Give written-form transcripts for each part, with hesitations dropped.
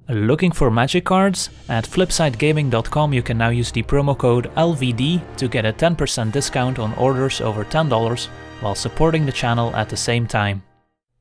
Looking for magic cards? At flipsidegaming.com you can now use the promo code LVD to get a 10% discount on orders over $10 while supporting the channel at the same time.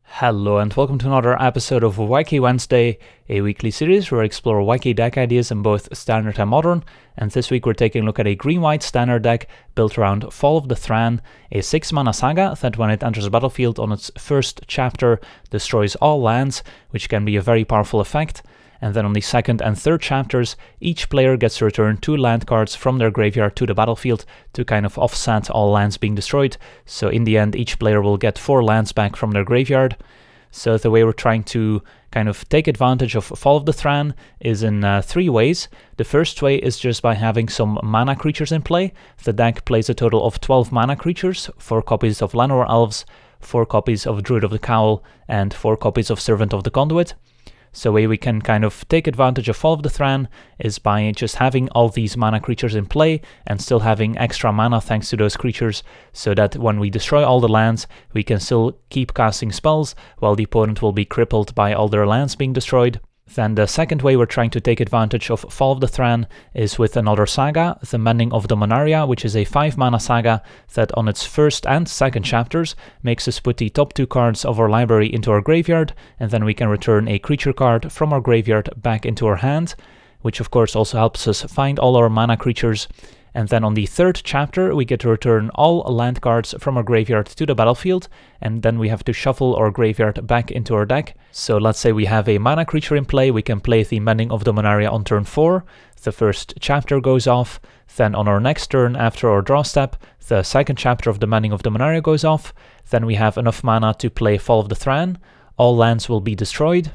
Hello and welcome to another episode of Wacky Wednesday, a weekly series where I explore wacky deck ideas in both standard and modern, and this week we're taking a look at a green-white standard deck built around Fall of the Thran, a 6-mana saga that when it enters the battlefield on its first chapter destroys all lands, which can be a very powerful effect. And then on the second and third chapters, each player gets to return 2 land cards from their graveyard to the battlefield to kind of offset all lands being destroyed. So in the end, each player will get 4 lands back from their graveyard. So the way we're trying to kind of take advantage of Fall of the Thran is in 3 ways. The first way is just by having some mana creatures in play. The deck plays a total of 12 mana creatures, 4 copies of Llanowar Elves, 4 copies of Druid of the Cowl, and 4 copies of Servant of the Conduit. So the way we can kind of take advantage of Fall of the Thran is by just having all these mana creatures in play and still having extra mana thanks to those creatures, so that when we destroy all the lands, we can still keep casting spells while the opponent will be crippled by all their lands being destroyed. Then the second way we're trying to take advantage of Fall of the Thran is with another saga, the Mending of Dominaria, which is a 5-mana saga that on its first and second chapters makes us put the top 2 cards of our library into our graveyard, and then we can return a creature card from our graveyard back into our hand, which of course also helps us find all our mana creatures. And then on the third chapter, we get to return all land cards from our graveyard to the battlefield, and then we have to shuffle our graveyard back into our deck. So let's say we have a mana creature in play, we can play the Mending of Dominaria on turn 4, the first chapter goes off, then on our next turn after our draw step, the second chapter of the Mending of Dominaria goes off, then we have enough mana to play Fall of the Thran, all lands will be destroyed.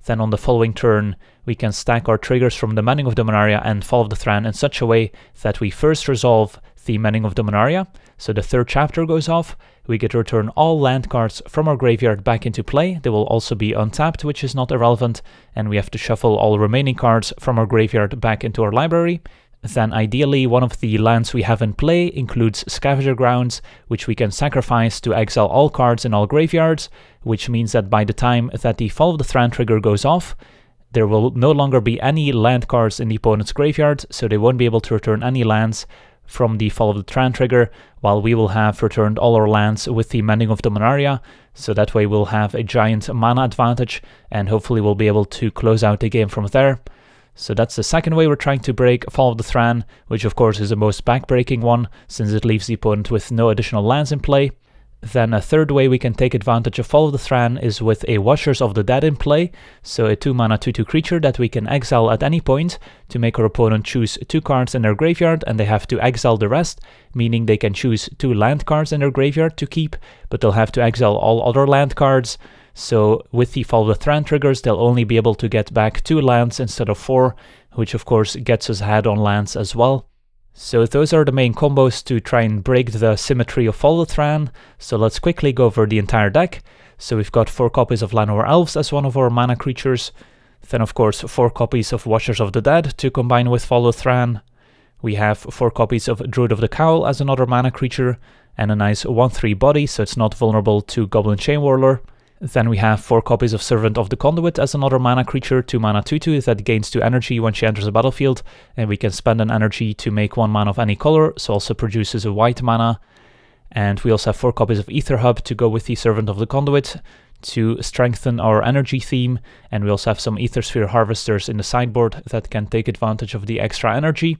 Then on the following turn, we can stack our triggers from the Mending of Dominaria and Fall of the Thran in such a way that we first resolve the Mending of Dominaria, so the third chapter goes off, we get to return all land cards from our graveyard back into play, they will also be untapped, which is not irrelevant, and we have to shuffle all remaining cards from our graveyard back into our library. Then ideally one of the lands we have in play includes Scavenger Grounds, which we can sacrifice to exile all cards in all graveyards, which means that by the time that the Fall of the Thran trigger goes off, there will no longer be any land cards in the opponent's graveyard, so they won't be able to return any lands from the Fall of the Thran trigger, while we will have returned all our lands with the Mending of Dominaria, so that way we'll have a giant mana advantage, and hopefully we'll be able to close out the game from there. So that's the second way we're trying to break Fall of the Thran, which of course is the most backbreaking one, since it leaves the opponent with no additional lands in play. Then a third way we can take advantage of Fall of the Thran is with a Watchers of the Dead in play, so a 2-mana 2/2 creature that we can exile at any point to make our opponent choose 2 cards in their graveyard, and they have to exile the rest, meaning they can choose 2 land cards in their graveyard to keep, but they'll have to exile all other land cards. So with the Fall of the Thran triggers, they'll only be able to get back 2 lands instead of 4, which of course gets us ahead on lands as well. So those are the main combos to try and break the symmetry of Fall of the Thran. So let's quickly go over the entire deck. So we've got 4 copies of Llanowar Elves as one of our mana creatures. Then of course 4 copies of Watchers of the Dead to combine with Fall of the Thran. We have 4 copies of Druid of the Cowl as another mana creature, and a nice 1/3 body, so it's not vulnerable to Goblin Chain Whirler. Then we have 4 copies of Servant of the Conduit as another mana creature, 2-mana 2/2 that gains 2 energy when she enters the battlefield, and we can spend an energy to make 1 mana of any color, so also produces a white mana. And we also have 4 copies of Aether Hub to go with the Servant of the Conduit to strengthen our energy theme, and we also have some Aethersphere Harvesters in the sideboard that can take advantage of the extra energy.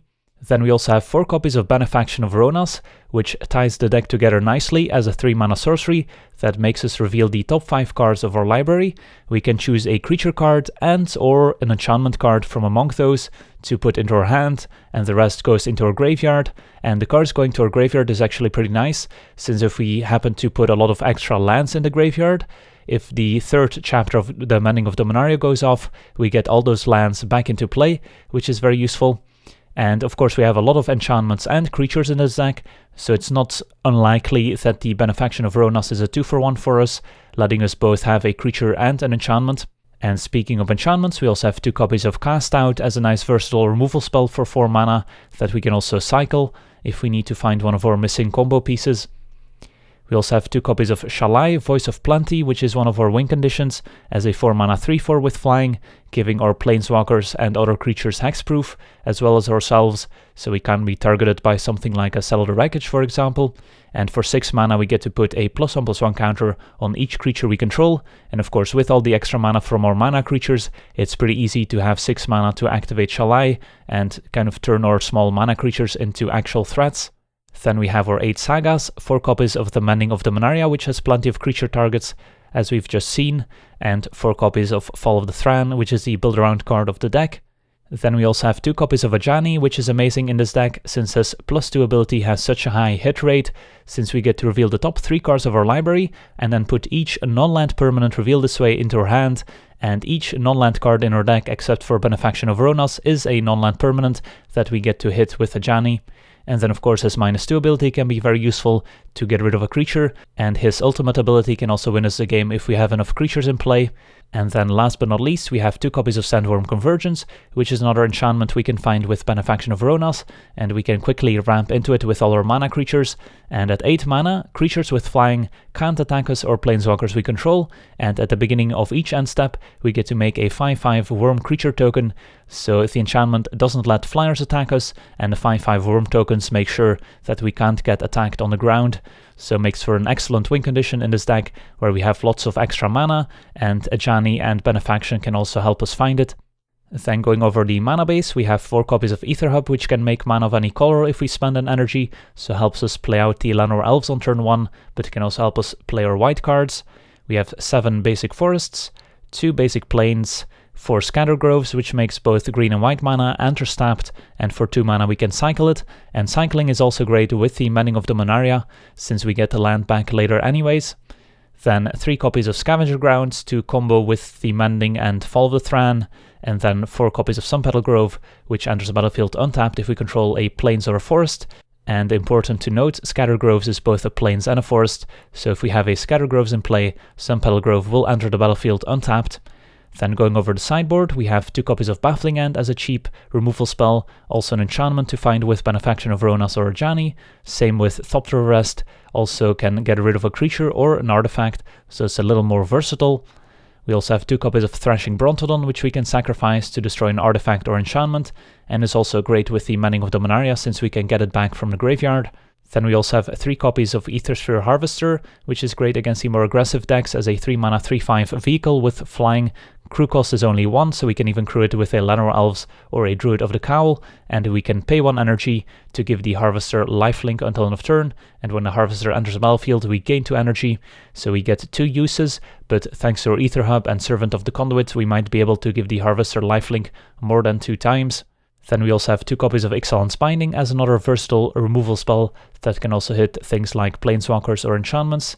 Then we also have 4 copies of Benefaction of Rhonas, which ties the deck together nicely as a 3-mana sorcery that makes us reveal the top 5 cards of our library. We can choose a creature card and or an enchantment card from among those to put into our hand, and the rest goes into our graveyard. And the cards going to our graveyard is actually pretty nice, since if we happen to put a lot of extra lands in the graveyard, if the third chapter of the Mending of Dominaria goes off, we get all those lands back into play, which is very useful. And of course we have a lot of enchantments and creatures in this deck, so it's not unlikely that the Benefaction of Rhonas is a 2-for-1 for us, letting us both have a creature and an enchantment. And speaking of enchantments, we also have 2 copies of Cast Out as a nice versatile removal spell for 4 mana that we can also cycle if we need to find one of our missing combo pieces. We also have 2 copies of Shalai, Voice of Plenty, which is one of our win conditions, as a 4 mana 3/4 with flying, giving our planeswalkers and other creatures hexproof, as well as ourselves, so we can't be targeted by something like a Cellular Wreckage, for example. And for 6 mana we get to put a +1/+1 counter on each creature we control, and of course with all the extra mana from our mana creatures, it's pretty easy to have 6 mana to activate Shalai and kind of turn our small mana creatures into actual threats. Then we have our 8 sagas, 4 copies of the Mending of Dominaria, which has plenty of creature targets, as we've just seen, and 4 copies of Fall of the Thran, which is the build-around card of the deck. Then we also have 2 copies of Ajani, which is amazing in this deck, since his +2 ability has such a high hit rate, since we get to reveal the top 3 cards of our library, and then put each non-land permanent revealed this way into our hand, and each non-land card in our deck, except for Benefaction of Rhonas, is a non-land permanent that we get to hit with Ajani. And then of course his -2 ability can be very useful to get rid of a creature, and his ultimate ability can also win us the game if we have enough creatures in play. And then last but not least, we have 2 copies of Sandwurm Convergence, which is another enchantment we can find with Benefaction of Rhonas, and we can quickly ramp into it with all our mana creatures. And at 8 mana, creatures with flying can't attack us or planeswalkers we control, and at the beginning of each end step, we get to make a 5/5 worm creature token. So if the enchantment doesn't let flyers attack us, and the 5/5 worm tokens make sure that we can't get attacked on the ground. So makes for an excellent win condition in this deck, where we have lots of extra mana, and Ajani and Benefaction can also help us find it. Then going over the mana base, we have 4 copies of Aether Hub, which can make mana of any color if we spend an energy, so helps us play out the Llanowar Elves on turn 1, but it can also help us play our white cards. We have 7 basic forests, 2 basic plains, 4 Scatter Groves, which makes both green and white mana, and are tapped, and for 2 mana we can cycle it, and cycling is also great with the Mending of Dominaria, since we get the land back later anyways. Then 3 copies of Scavenger Grounds to combo with the Mending and Fall of the Thran, and then 4 copies of Sunpetal Grove, which enters the battlefield untapped if we control a plains or a forest. And important to note, Scatter Groves is both a plains and a forest, so if we have a Scatter Groves in play, Sunpetal Grove will enter the battlefield untapped. Then going over the sideboard, we have 2 copies of Baffling End as a cheap removal spell, also an enchantment to find with Benefaction of Rhonas or Ajani. Same with Thopter Arrest, also can get rid of a creature or an artifact, so it's a little more versatile. We also have 2 copies of Thrashing Brontodon, which we can sacrifice to destroy an artifact or enchantment, and is also great with the Mending of Dominaria since we can get it back from the graveyard. Then we also have 3 copies of Aethersphere Harvester, which is great against the more aggressive decks as a 3 mana 3/5 vehicle with flying. Crew cost is only 1, so we can even crew it with a Llanowar Elves or a Druid of the Cowl, and we can pay 1 energy to give the Harvester lifelink until end of turn, and when the Harvester enters the battlefield we gain 2 energy, so we get 2 uses, but thanks to our Aether Hub and Servant of the Conduit we might be able to give the Harvester lifelink more than 2 times. Then we also have 2 copies of Ixalan's Binding as another versatile removal spell that can also hit things like planeswalkers or enchantments.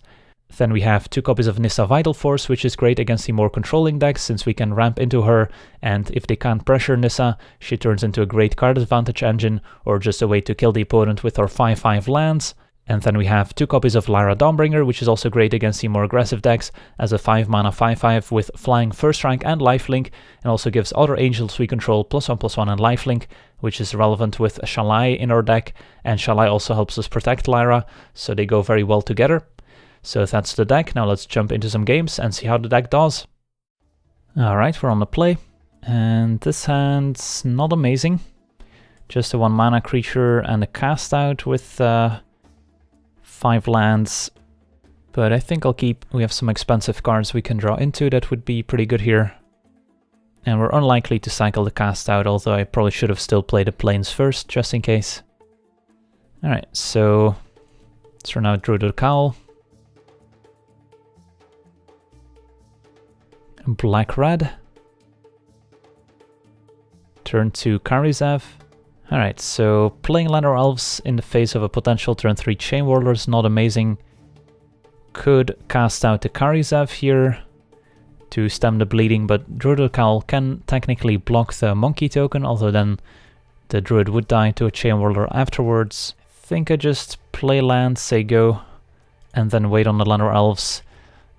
Then we have 2 copies of Nissa Vital Force, which is great against the more controlling decks since we can ramp into her, and if they can't pressure Nissa, she turns into a great card advantage engine or just a way to kill the opponent with our 5/5 lands. And then we have 2 copies of Lyra Dawnbringer, which is also great against the more aggressive decks as a 5 mana 5/5 with flying first rank and lifelink, and also gives other angels we control +1/+1 and lifelink, which is relevant with Shalai in our deck, and Shalai also helps us protect Lyra, so they go very well together. So that's the deck. Now let's jump into some games and see how the deck does. Alright, we're on the play, and this hand's not amazing. Just a 1 mana creature and a cast out with 5 lands, but I think I'll keep. We have some expensive cards we can draw into that would be pretty good here. And we're unlikely to cycle the cast out, although I probably should have still played the plains first, just in case. Alright, so let's run out Druid of the Cowl. Black-red. Turn 2 Karizev. Alright, so playing Llanowar Elves in the face of a potential turn 3 Chain Whirler is not amazing. Could cast out the Karizev here to stem the bleeding, but Druid of the Cowl can technically block the monkey token, although then the Druid would die to a Chain Whirler afterwards. I think I just play land, say go, and then wait on the Llanowar Elves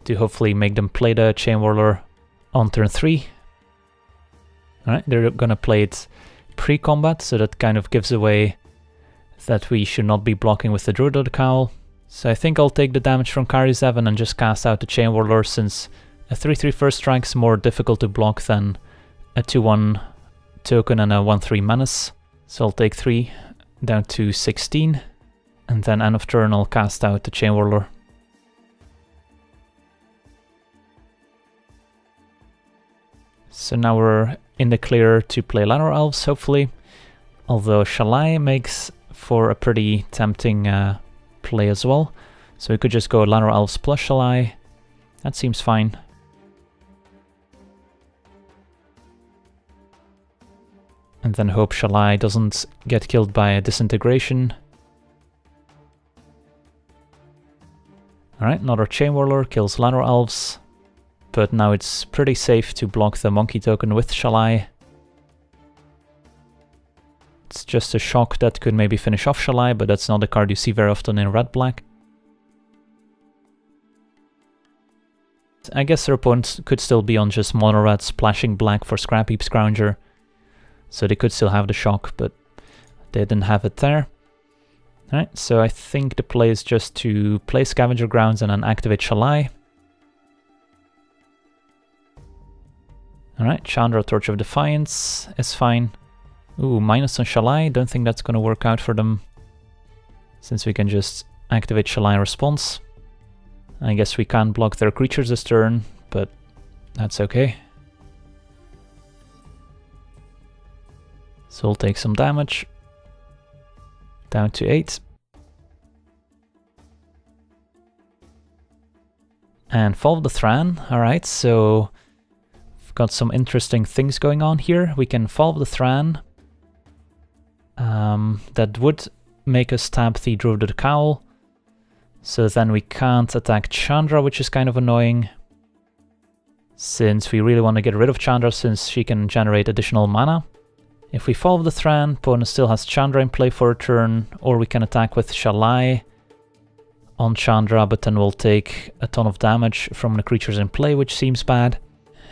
to hopefully make them play the Chain Whirler on turn 3. Alright, they're gonna play it pre-combat, so that kind of gives away that we should not be blocking with the Druid of the Cowl. So I think I'll take the damage from Kari7 and just cast out the Chain Whirler, since a 3/3 first strike's more difficult to block than a 2/1 token and a 1/3 menace. So I'll take 3 down to 16, and then end of turn I'll cast out the Chain Whirler. So now we're in the clear to play Llanowar Elves, hopefully. Although Shalai makes for a pretty tempting play as well. So we could just go Llanowar Elves plus Shalai. That seems fine. And then hope Shalai doesn't get killed by a disintegration. Alright, another Chain Whirler kills Llanowar Elves. But now it's pretty safe to block the monkey token with Shalai. It's just a shock that could maybe finish off Shalai, but that's not a card you see very often in red-black. I guess their opponent could still be on just mono-red splashing black for Scrapheap Scrounger. So they could still have the shock, but they didn't have it there. Alright, so I think the play is just to play Scavenger Grounds and then activate Shalai. Alright, Chandra Torch of Defiance is fine. Ooh, minus on Shalai, don't think that's gonna work out for them, since we can just activate Shalai response. I guess we can't block their creatures this turn, but that's okay. So we'll take some damage. Down to 8. And Fall of the Thran. Alright, so we've got some interesting things going on here. We can Fall of the Thran. That would make us tap the Druid of the Cowl. So then we can't attack Chandra, which is kind of annoying, since we really want to get rid of Chandra since she can generate additional mana. If we Fall of the Thran, opponent still has Chandra in play for a turn, or we can attack with Shalai on Chandra, but then we'll take a ton of damage from the creatures in play, which seems bad.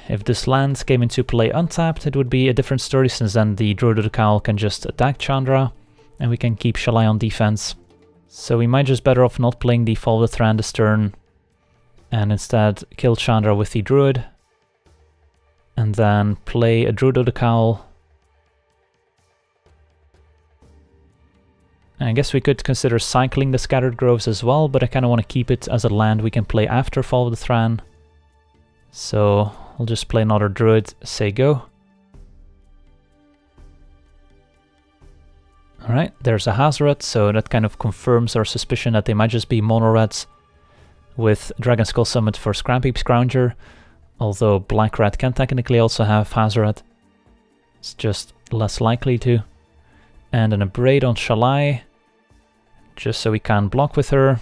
If this land came into play untapped, it would be a different story, since then the Druid of the Cowl can just attack Chandra, and we can keep Shalai on defense. So we might just better off not playing the Fall of the Thran this turn, and instead kill Chandra with the Druid, and then play a Druid of the Cowl. And I guess we could consider cycling the Scattered Groves as well, but I kind of want to keep it as a land we can play after Fall of the Thran. So I'll just play another Druid, say go. Alright, there's a Hazoret, so that kind of confirms our suspicion that they might just be mono-reds with Dragon Skull Summit for Scrapheap Scrounger, although black-red can technically also have Hazoret. It's just less likely to. And an Abrade on Shalai, just so we can't block with her.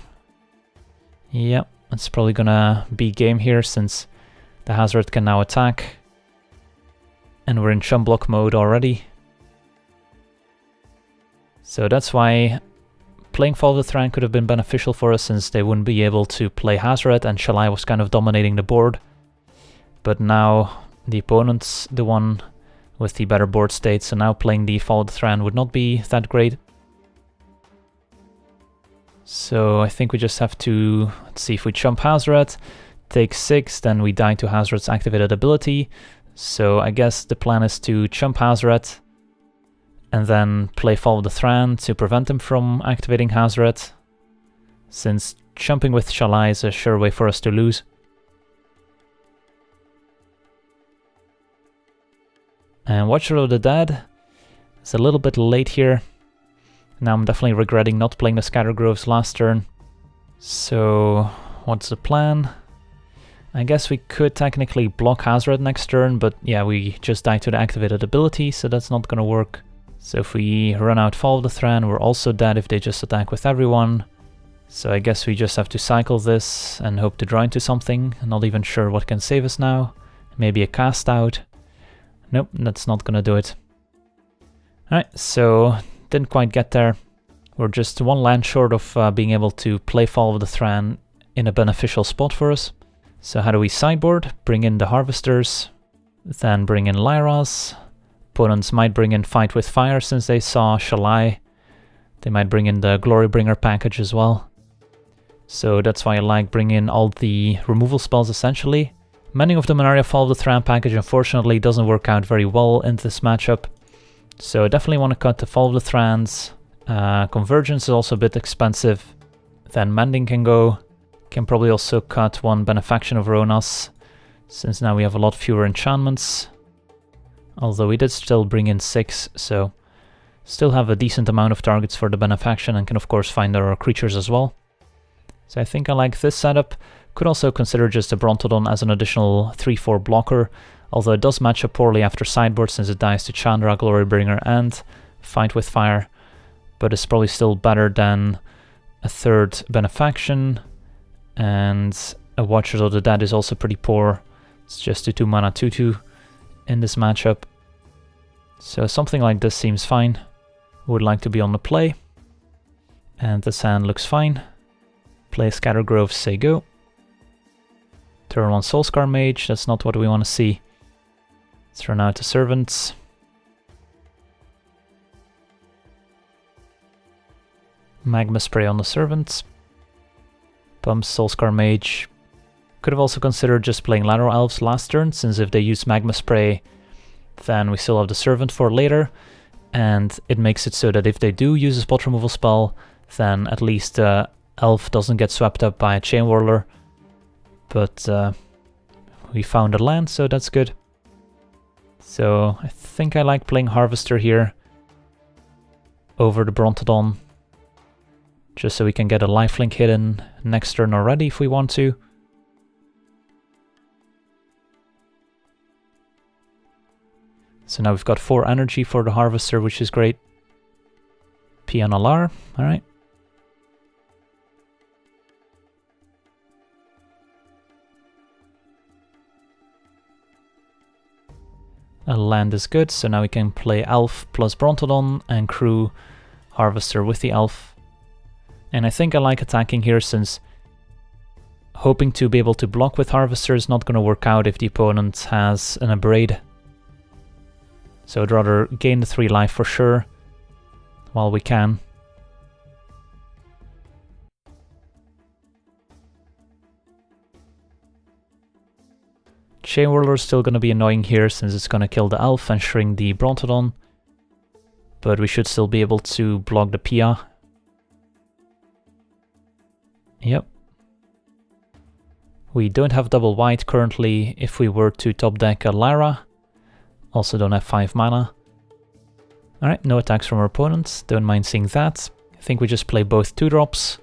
Yep, it's probably gonna be game here since the Hazoret can now attack. And we're in chum block mode already. So that's why playing Fall of the Thran could have been beneficial for us, since they wouldn't be able to play Hazoret and Shalai was kind of dominating the board. But now the opponent's the one with the better board state, so now playing the Fall of the Thran would not be that great. So I think we just have to, let's see, if we chump Hazoret, take 6, then we die to Hazoret's activated ability. So I guess the plan is to chump Hazoret and then play Fall of the Thran to prevent him from activating Hazoret, since chumping with Shalai is a sure way for us to lose. And Watcher of the Dead is a little bit late here. Now I'm definitely regretting not playing the Scattered Groves last turn. So what's the plan? I guess we could technically block Hazoret next turn, but yeah, we just died to the activated ability, so that's not gonna work. So if we run out Fall of the Thran, we're also dead if they just attack with everyone. So I guess we just have to cycle this and hope to draw into something. I'm not even sure what can save us now. Maybe a cast out. Nope, that's not gonna do it. Alright, so didn't quite get there. We're just one land short of being able to play Fall of the Thran in a beneficial spot for us. So how do we sideboard? Bring in the Harvesters, then bring in Lyras. Opponents might bring in Fight with Fire since they saw Shalai. They might bring in the Glorybringer package as well. So that's why I like bringing in all the removal spells essentially. Mending of Dominaria Fall of the Thran package unfortunately doesn't work out very well in this matchup. So I definitely want to cut the Fall of the Thrans. Convergence is also a bit expensive. Then Mending can go. Can probably also cut one Benefaction of Rhonas, since now we have a lot fewer enchantments. Although we did still bring in 6, so still have a decent amount of targets for the Benefaction and can of course find our creatures as well. So I think I like this setup. Could also consider just a Brontodon as an additional 3-4 blocker, although it does match up poorly after Sideboard since it dies to Chandra, Glorybringer and Fight with Fire, but it's probably still better than a third Benefaction, and a Watchers of the Dead is also pretty poor. It's just a 2 mana 2/2 in this matchup. So something like this seems fine. Would like to be on the play. And this hand looks fine. Play Scatter Grove, say go. Turn 1 Soulscar Mage, that's not what we want to see. Let's run out the Servants. Magma Spray on the Servants. Pumps Soulscar Mage. Could have also considered just playing Llanowar Elves last turn, since if they use Magma Spray, then we still have the Servant for later, and it makes it so that if they do use a spot removal spell, then at least Elf doesn't get swept up by a Chain Whirler. But we found a land, so that's good. So I think I like playing Harvester here over the Brontodon, just so we can get a lifelink hidden next turn already if we want to. So now we've got 4 energy for the Harvester, which is great. Pianalar, alright. A land is good, so now we can play Elf plus Brontodon and crew Harvester with the Elf. And I think I like attacking here, since hoping to be able to block with Harvester is not going to work out if the opponent has an Abrade. So I'd rather gain the 3 life for sure, while we can. Chain Whirler is still going to be annoying here, since it's going to kill the Elf and shrink the Brontodon. But we should still be able to block the Pia. Yep. We don't have double white currently. If we were to top deck a Lyra, also don't have 5 mana. Alright, no attacks from our opponents, don't mind seeing that. I think we just play both 2-drops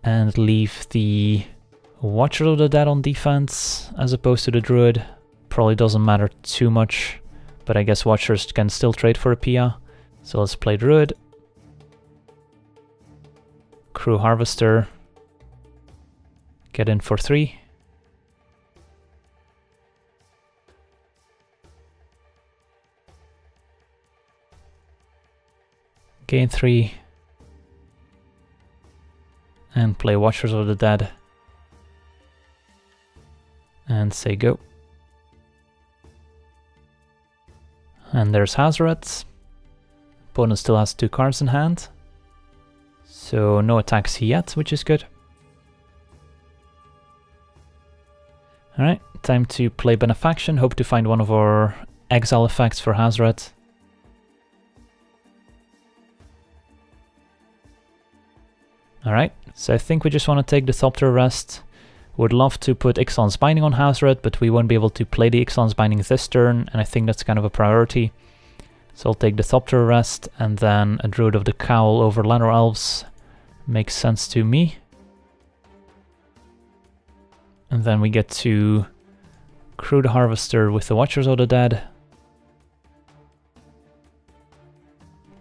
and leave the Watcher of the Dead on defense as opposed to the Druid. Probably doesn't matter too much, but I guess Watchers can still trade for a Pia. So let's play Druid. Crew Harvester. Get in for 3. Gain 3. And play Watchers of the Dead. And say go. And there's Hazoret. Opponent still has 2 cards in hand. So no attacks yet, which is good. Alright, time to play Benefaction. Hope to find one of our exile effects for Hazoret. Alright, so I think we just want to take the Thopter Arrest. Would love to put Ixalan's Binding on Hazoret, but we won't be able to play the Ixalan's Binding this turn, and I think that's kind of a priority. So I'll take the Thopter Arrest, and then a Druid of the Cowl over Llanowar Elves. Makes sense to me. And then we get to crew the Harvester with the Watchers of the Dead.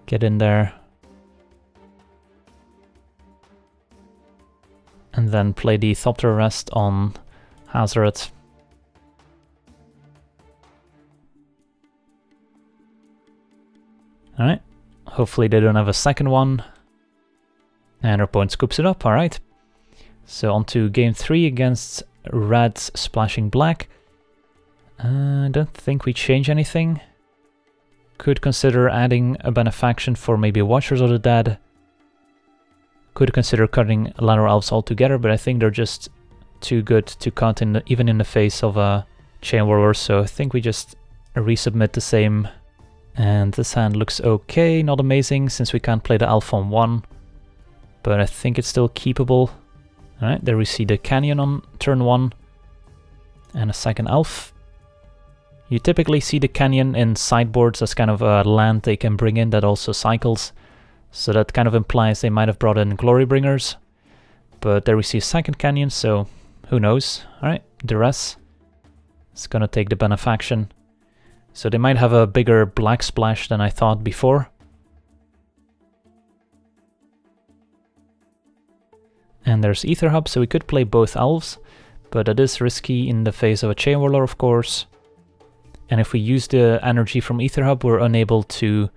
Get in there. And then play the Thopter Arrest on Hazoret. Alright, hopefully they don't have a second one. And our opponent scoops it up, alright. So on to game 3 against Red splashing black. I don't think we change anything. Could consider adding a Benefaction for maybe Watchers of the Dead. Could consider cutting Llanowar Elves altogether, but I think they're just too good to cut even in the face of a Chain Whirler, so I think we just resubmit the same. And this hand looks okay, not amazing since we can't play the Elf on 1, but I think it's still keepable. Alright, there we see the Canyon on turn 1 and a second Elf. You typically see the Canyon in sideboards as kind of a land they can bring in that also cycles, so that kind of implies they might have brought in Glorybringers, but there we see a second Canyon, so who knows. Alright, Duress is gonna take the Benefaction. So they might have a bigger black splash than I thought before. And there's Aether Hub, so we could play both Elves, but it is risky in the face of a Chain Whirler, of course. And if we use the energy from Aether Hub, we're unable to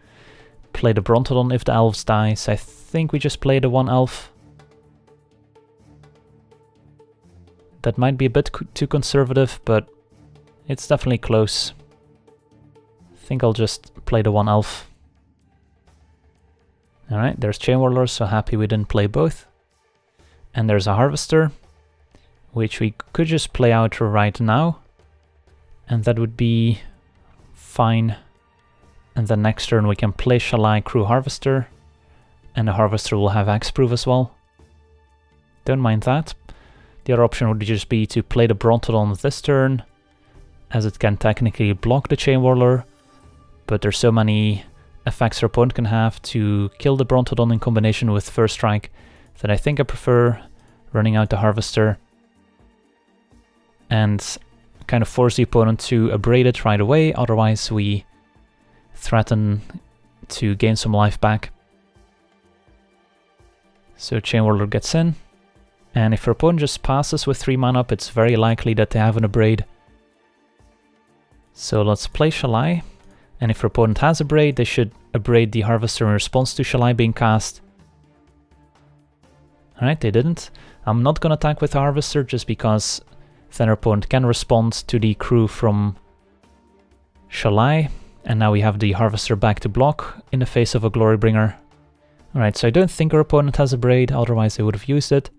play the Brontodon if the Elves die, so I think we just play the one Elf. That might be a bit too conservative, but it's definitely close. I think I'll just play the one Elf. Alright, there's Chain Whirler, so happy we didn't play both. And there's a Harvester, which we could just play out right now. And that would be fine. And then next turn we can play Shalai, Crew Harvester. And the Harvester will have Hexproof as well. Don't mind that. The other option would just be to play the Brontodon this turn, as it can technically block the Chain Whirler, but there's so many effects our opponent can have to kill the Brontodon in combination with First Strike that I think I prefer running out the Harvester and kind of force the opponent to abrade it right away, otherwise we threaten to gain some life back. So Chain Whirler gets in. And if our opponent just passes with 3 mana up, it's very likely that they have an Abrade. So let's play Shalai. And if our opponent has Abrade, they should Abrade the Harvester in response to Shalai being cast. Alright, they didn't. I'm not gonna attack with the Harvester just because then our opponent can respond to the crew from Shalai. And now we have the Harvester back to block in the face of a Glorybringer. Alright, so I don't think our opponent has Abrade, otherwise they would have used it.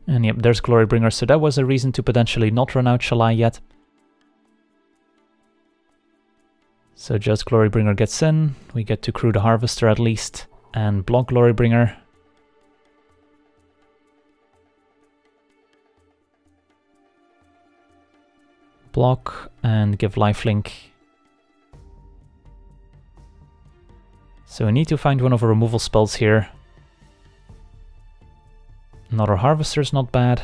And yep, there's Glorybringer, so that was a reason to potentially not run out Shalai yet. So just Glorybringer gets in, we get to crew the Harvester at least, and block Glorybringer. Block, and give lifelink. So we need to find one of our removal spells here. Another Harvester's not bad,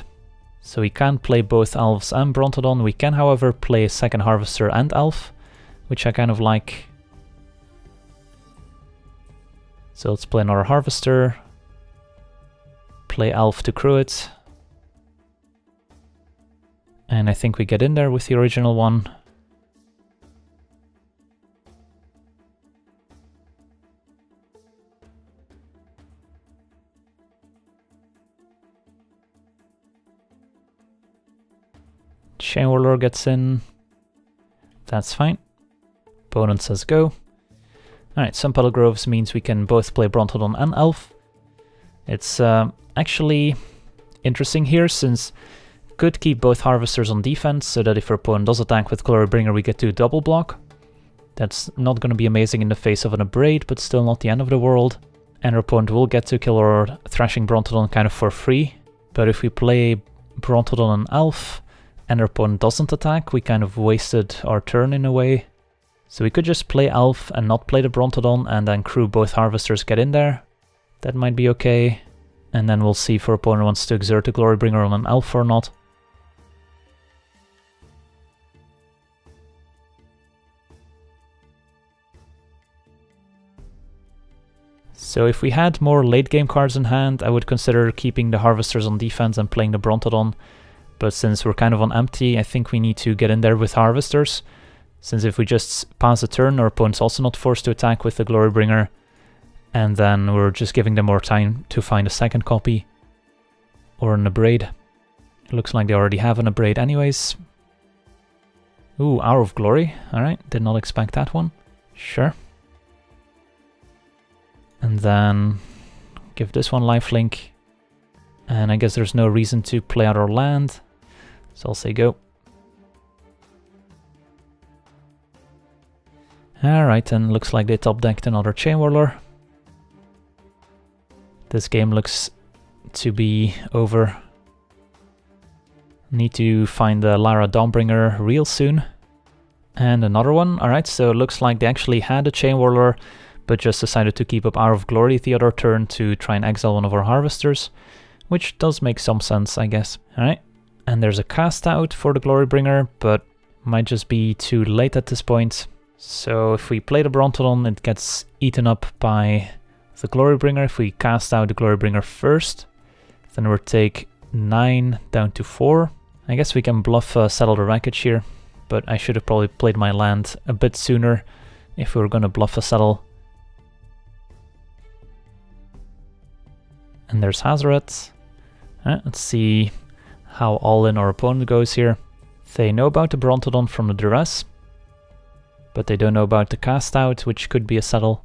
so we can't play both Elves and Brontodon. We can, however, play a second Harvester and Elf, which I kind of like. So let's play another Harvester, play Elf to crew it, and I think we get in there with the original one. Chain Whirler gets in. That's fine. Opponent says go. Alright, Sunpetal Groves means we can both play Brontodon and Elf. It's actually interesting here, since we could keep both Harvesters on defense, so that if our opponent does attack with Glorybringer we get to double block. That's not going to be amazing in the face of an Abrade, but still not the end of the world. And our opponent will get to kill our Thrashing Brontodon kind of for free. But if we play Brontodon and Elf, and our opponent doesn't attack, we kind of wasted our turn in a way. So we could just play Elf and not play the Brontodon, and then crew both Harvesters get in there. That might be okay. And then we'll see if our opponent wants to exert the Glorybringer on an Elf or not. So if we had more late game cards in hand, I would consider keeping the Harvesters on defense and playing the Brontodon. But since we're kind of on empty, I think we need to get in there with Harvesters. Since if we just pass a turn, our opponent's also not forced to attack with the Glorybringer. And then we're just giving them more time to find a second copy. Or an Abrade. It looks like they already have an Abrade anyways. Ooh, Hour of Glory. Alright, did not expect that one. Sure. And then Give this one lifelink. And I guess there's no reason to play out our land. So I'll say go. Alright, and looks like they top decked another Chain Whirler. This game looks to be over. Need to find the Lyra Dawnbringer real soon. And another one. Alright, so it looks like they actually had a Chain Whirler, but just decided to keep up Hour of Glory the other turn to try and exile one of our Harvesters, which does make some sense, I guess. Alright, and there's a cast out for the Glorybringer, but might just be too late at this point. So if we play the Brontodon, it gets eaten up by the Glorybringer. If we cast out the Glorybringer first, then we'll take 9 down to 4. I guess we can bluff Settle the Wreckage here, but I should have probably played my land a bit sooner if we were going to bluff a Settle. And there's Hazoret. Let's see how all in our opponent goes here. They know about the Brontodon from the Duress, but they don't know about the cast out, which could be a Settle.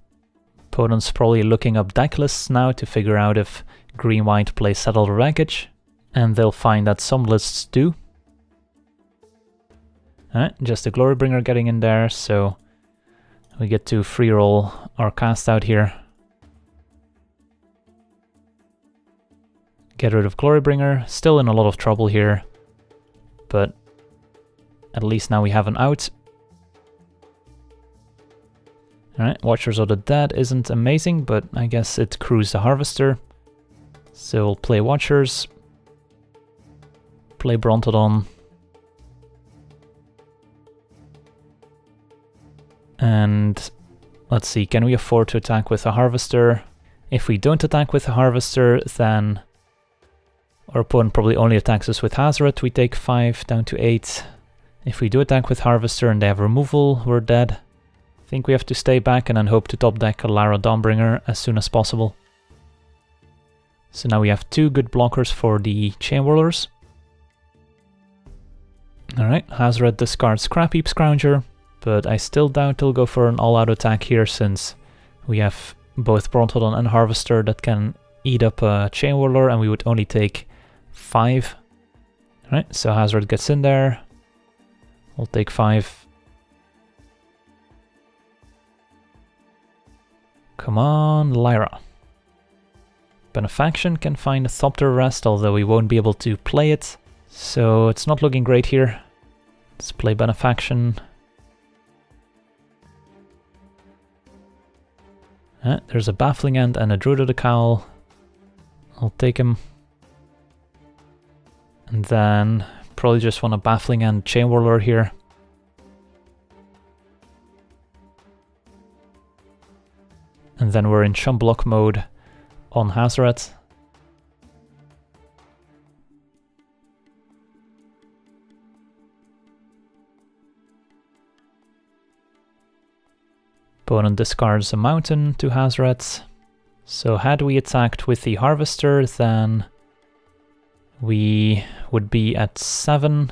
Opponent's probably looking up deck lists now to figure out if green-white plays Settle the Wreckage, and they'll find that some lists do. Just the Glorybringer getting in there, so we get to free roll our cast out here. Get rid of Glorybringer, still in a lot of trouble here, but at least now we have an out. Alright, Watchers of the Dead isn't amazing, but I guess it crews the Harvester. So we'll play Watchers, play Brontodon, and let's see, can we afford to attack with a Harvester? If we don't attack with a Harvester, then our opponent probably only attacks us with Hazoret. We take 5 down to 8. If we do attack with Harvester and they have removal, we're dead. I think we have to stay back and then hope to top deck a Lyra Dawnbringer as soon as possible. So now we have 2 good blockers for the Chain Whirlers. Alright, Hazoret discards Scrap Heap Scrounger, but I still doubt he'll go for an all-out attack here since we have both Brontodon and Harvester that can eat up a Chain Whirler and we would only take 5. Alright, so Hazoret gets in there. We'll take 5. Come on, Lyra. Benefaction can find a Thopter Arrest, although we won't be able to play it. So it's not looking great here. Let's play Benefaction. There's a Baffling End and a Druid of the Cowl. I'll take him. And then probably just want a Baffling End Chain Whirler here. And then we're in Chum Block mode on Hazoret. Opponent discards a mountain to Hazoret. So had we attacked with the Harvester, then we would be at 7.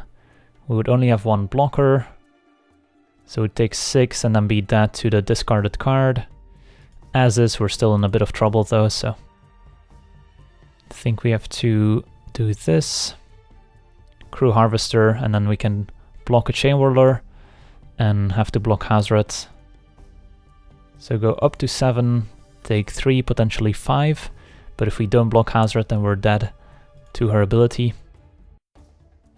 We would only have 1 blocker. So it takes 6 and then beat that to the discarded card. As is, we're still in a bit of trouble though, so I think we have to do this. Crew Harvester, and then we can block a Chain Whirler and have to block Hazoret. So go up to 7, take 3, potentially 5, but if we don't block Hazoret then we're dead to her ability.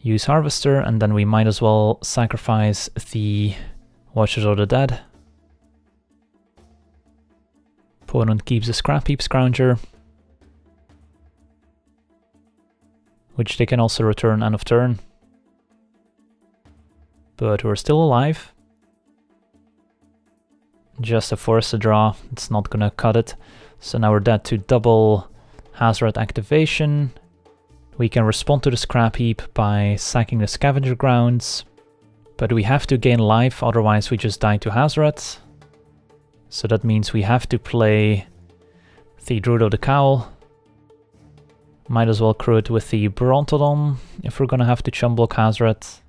Use Harvester, and then we might as well sacrifice the Watchers of the Dead. Opponent keeps a Scrap Heap Scrounger, which they can also return end of turn. But we're still alive. Just a Force to draw, it's not gonna cut it. So now we're dead to double Hazoret activation. We can respond to the Scrap Heap by sacking the Scavenger Grounds, but we have to gain life, otherwise we just die to Hazoret. So that means we have to play the Druid of the Cowl. Might as well crew it with the Brontodon if we're gonna have to chum block Hazoret.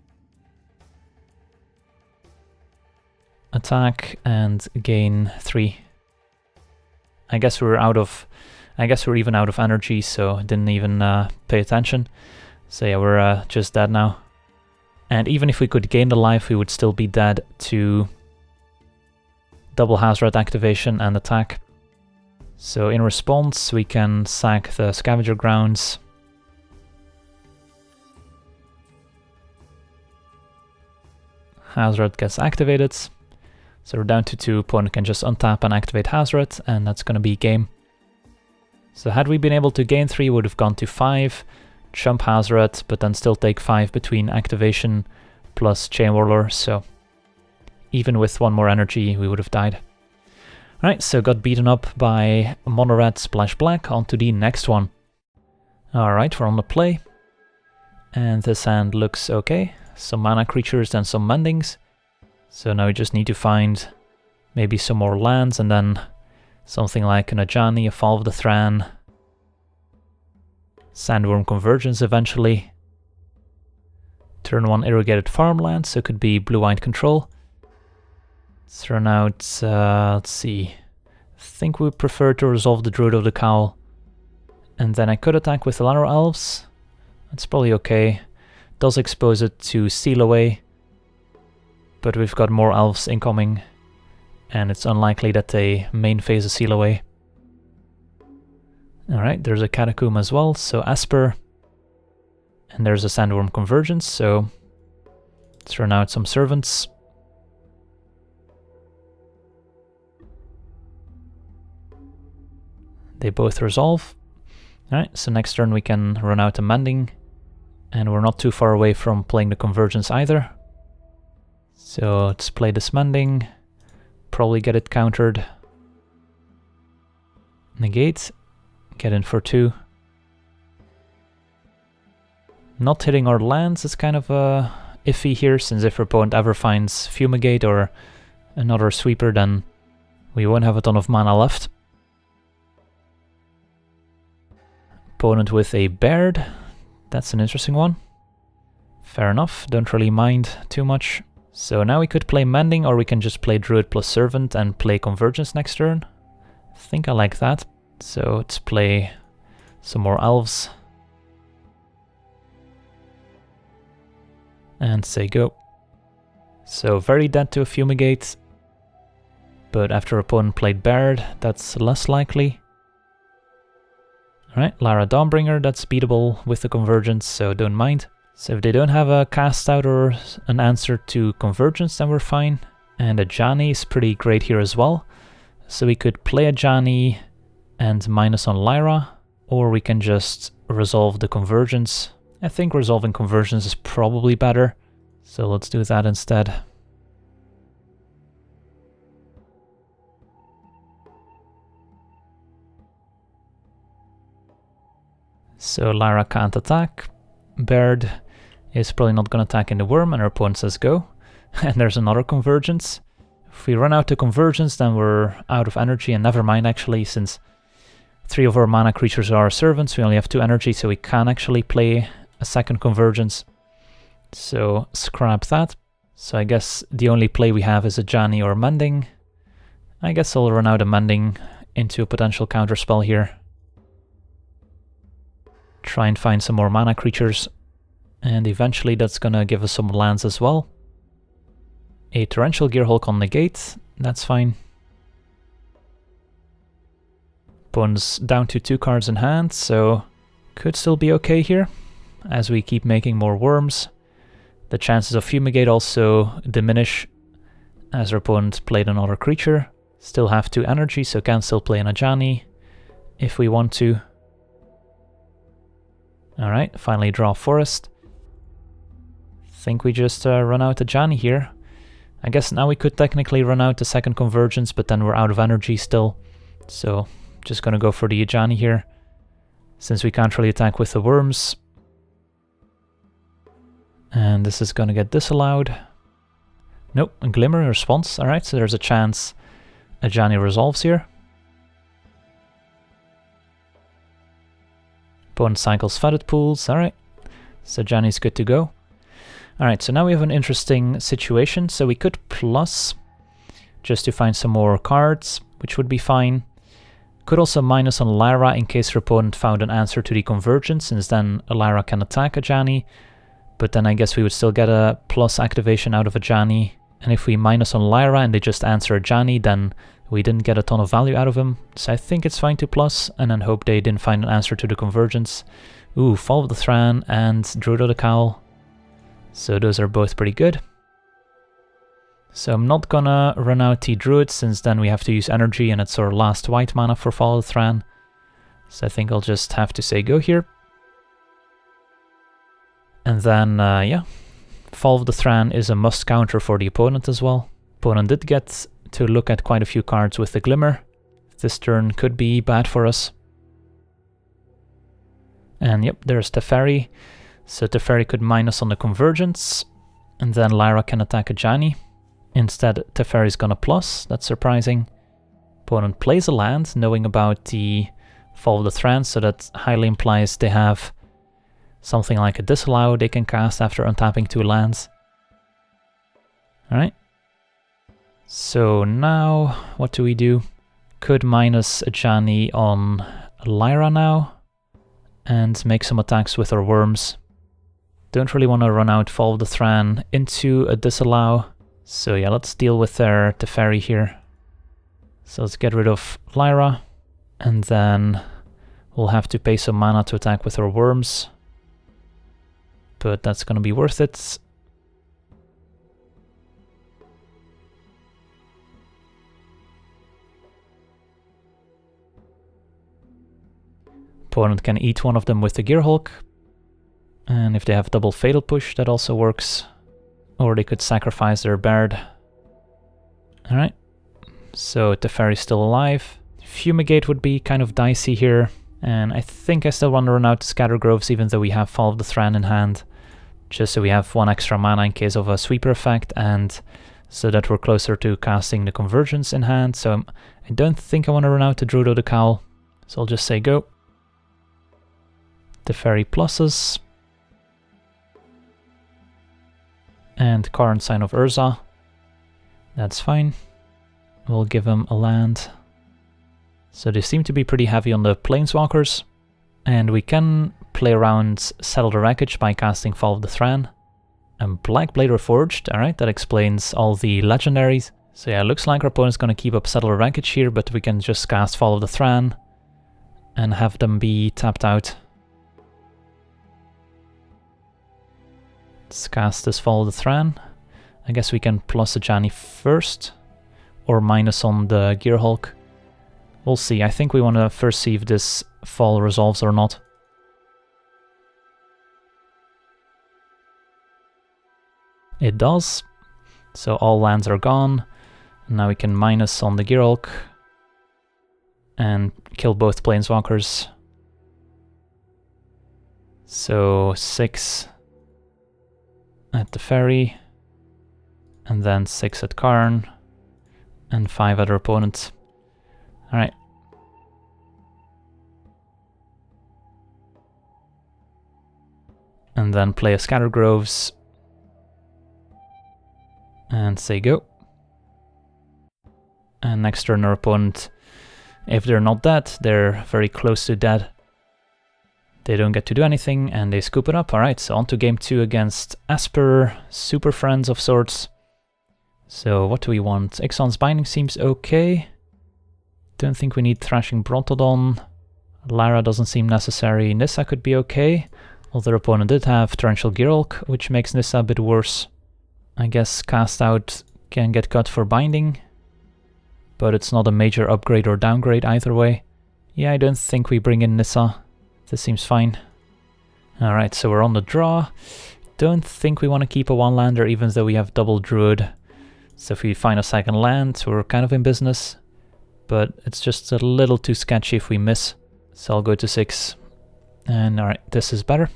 Attack and gain 3. I guess we're out of I guess we're even out of energy, so didn't even pay attention. So yeah, we're just dead now. And even if we could gain the life, we would still be dead to double Hazard activation and attack. So in response, we can sack the Scavenger Grounds. Hazard gets activated. So we're down to 2, opponent can just untap and activate Hazard, and that's going to be game. So had we been able to gain 3, we would have gone to 5, jump Hazard, but then still take 5 between activation plus Chain Whirler, so even with 1 more energy we would have died. Alright, so got beaten up by Mono Red Splash Black, on to the next one. Alright, we're on the play, and this hand looks okay. Some mana creatures and some mendings. So now we just need to find maybe some more lands and then something like an Ajani, a Fall of the Thran, Sandwurm Convergence eventually. Turn 1 irrigated farmland, so it could be blue-white control. Let's run out, let's see. I think we prefer to resolve the Druid of the Cowl. And then I could attack with the Llanowar Elves. That's probably okay. Does expose it to Seal Away, but we've got more elves incoming, and it's unlikely that they main phase a Seal Away. Alright, there's a Catacomb as well, so Esper, and there's a Sandwurm Convergence, so let's run out some servants. They both resolve. Alright, so next turn we can run out a Mending. And we're not too far away from playing the Convergence either. So let's play this Mending. Probably get it countered. Negate. Get in for 2. Not hitting our lands is kind of iffy here, since if our opponent ever finds Fumigate or another sweeper, then we won't have a ton of mana left. Opponent with a Baird. That's an interesting one. Fair enough, don't really mind too much. So now we could play Mending, or we can just play Druid plus Servant and play Convergence next turn. I think I like that. So let's play some more Elves. And say go. So very dead to a Fumigate. But after opponent played Baird, that's less likely. Alright, Lyra Dawnbringer, that's beatable with the Convergence, so don't mind. So if they don't have a cast out or an answer to Convergence, then we're fine. And Ajani is pretty great here as well. So we could play Ajani and minus on Lyra, or we can just resolve the Convergence. I think resolving Convergence is probably better, so let's do that instead. So Lyra can't attack. Baird is probably not going to attack in the worm, and our opponent says go. And there's another Convergence. If we run out to Convergence, then we're out of energy, and never mind actually, since 3 of our mana creatures are servants, we only have 2 energy, so we can actually play a second Convergence. So scrap that. So I guess the only play we have is Ajani or Mending. I guess I'll run out a Mending into a potential counterspell here. Try and find some more mana creatures, and eventually that's gonna give us some lands as well. A Torrential Gearhulk on negate, that's fine. Opponent's down to 2 cards in hand, so could still be okay here, as we keep making more worms. The chances of Fumigate also diminish, as our opponent played another creature. Still have 2 energy, so can still play an Ajani, if we want to. Alright, finally draw Forest. Think we just run out Ajani here. I guess now we could technically run out the second Convergence, but then we're out of energy still. So, just gonna go for the Ajani here, since we can't really attack with the worms. And this is gonna get disallowed. Nope, a Glimmer response. Alright, so there's a chance Ajani resolves here. Opponent cycles Fetid Pools, alright. So Ajani's good to go. Alright, so now we have an interesting situation. So we could plus, just to find some more cards, which would be fine. Could also minus on Lyra in case your opponent found an answer to the Convergence, since then Lyra can attack Ajani. But then I guess we would still get a plus activation out of Ajani. And if we minus on Lyra and they just answer Ajani, then we didn't get a ton of value out of him. So I think it's fine to plus, and then hope they didn't find an answer to the Convergence. Ooh, Fall of the Thran and Druid of the Cowl. So those are both pretty good. So I'm not gonna run out the Druid, since then we have to use energy and it's our last white mana for Fall of the Thran. So I think I'll just have to say go here. And then, yeah, Fall of the Thran is a must counter for the opponent as well. Opponent did get to look at quite a few cards with the Glimmer. This turn could be bad for us. And yep, there's Teferi. So Teferi could minus on the Convergence, and then Lyra can attack Ajani. Instead, Teferi's gonna plus, that's surprising. Opponent plays a land, knowing about the Fall of the Thran, so that highly implies they have something like a Disallow they can cast after untapping 2 lands. Alright. So now, what do we do? Could minus Ajani on Lyra now, and make some attacks with our worms. Don't really want to run out Fall of the Thran into a Disallow. So yeah, let's deal with their Teferi here. So let's get rid of Lyra, and then we'll have to pay some mana to attack with our worms. But that's gonna be worth it. Opponent can eat one of them with the Gearhulk. And if they have double Fatal Push, that also works. Or they could sacrifice their Baird. Alright. So Teferi's still alive. Fumigate would be kind of dicey here. And I think I still want to run out Scatter Groves even though we have Fall of the Thran in hand. Just so we have 1 extra mana in case of a sweeper effect, and so that we're closer to casting the Convergence in hand. So I don't think I want to run out the Druid of the Cowl. So I'll just say go. Teferi pluses. And Karn Sign of Urza. That's fine. We'll give him a land. So they seem to be pretty heavy on the Planeswalkers. And we can play around Settle the Wreckage by casting Fall of the Thran. And Blackblade Reforged, alright, that explains all the legendaries. So yeah, looks like our opponent's gonna keep up Settle the Wreckage here, but we can just cast Fall of the Thran and have them be tapped out. Let's cast this Fall of the Thran. I guess we can plus Ajani first, or minus on the Gearhulk. We'll see. I think we want to first see if this fall resolves or not. It does. So all lands are gone. Now we can minus on the Gearhulk and kill both Planeswalkers. So 6 at the ferry, and then 6 at Karn, and 5 at our opponent. Alright. And then play a Scatter Groves, and say go. And next turn our opponent, if they're not dead, they're very close to dead. They don't get to do anything, and they scoop it up. Alright, so on to game 2 against Esper, super friends of sorts. So what do we want? Ixalan's Binding seems okay. Don't think we need Thrashing Brontodon. Lyra doesn't seem necessary. Nissa could be okay. Although their opponent did have Torrential Gearhulk, which makes Nissa a bit worse. I guess Cast Out can get cut for Binding, but it's not a major upgrade or downgrade either way. Yeah, I don't think we bring in Nissa. This seems fine. Alright, so we're on the draw. Don't think we want to keep a one-lander even though we have double Druid. So if we find a second land, we're kind of in business. But it's just a little too sketchy if we miss. So I'll go to 6. And alright, this is better.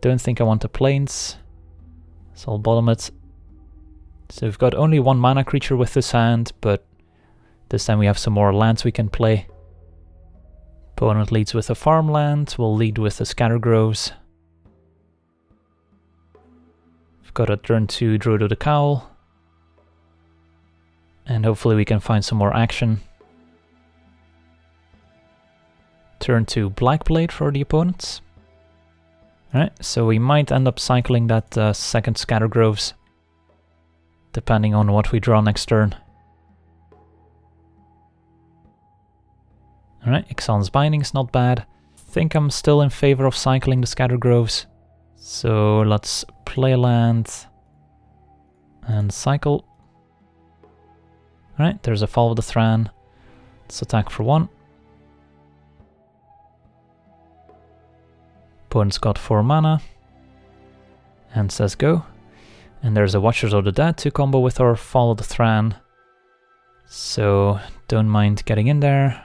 Don't think I want the plains. So I'll bottom it. So we've got only 1 mana creature with this hand, but this time we have some more lands we can play. Opponent leads with a farmland, we'll lead with the Scatter Groves. We've got a turn 2 Druid of the Cowl. And hopefully we can find some more action. turn to Blackblade for the opponents. Alright, so we might end up cycling that second Scatter Groves, depending on what we draw next turn. Alright, Ixalan's Binding's not bad. I think I'm still in favor of cycling the Scatter Groves. So let's play a land and cycle. Alright, there's a Fall of the Thran. Let's attack for 1. Opponent's got 4 mana and says go. And there's a Watchers of the Dead to combo with our Fall of the Thran. So don't mind getting in there.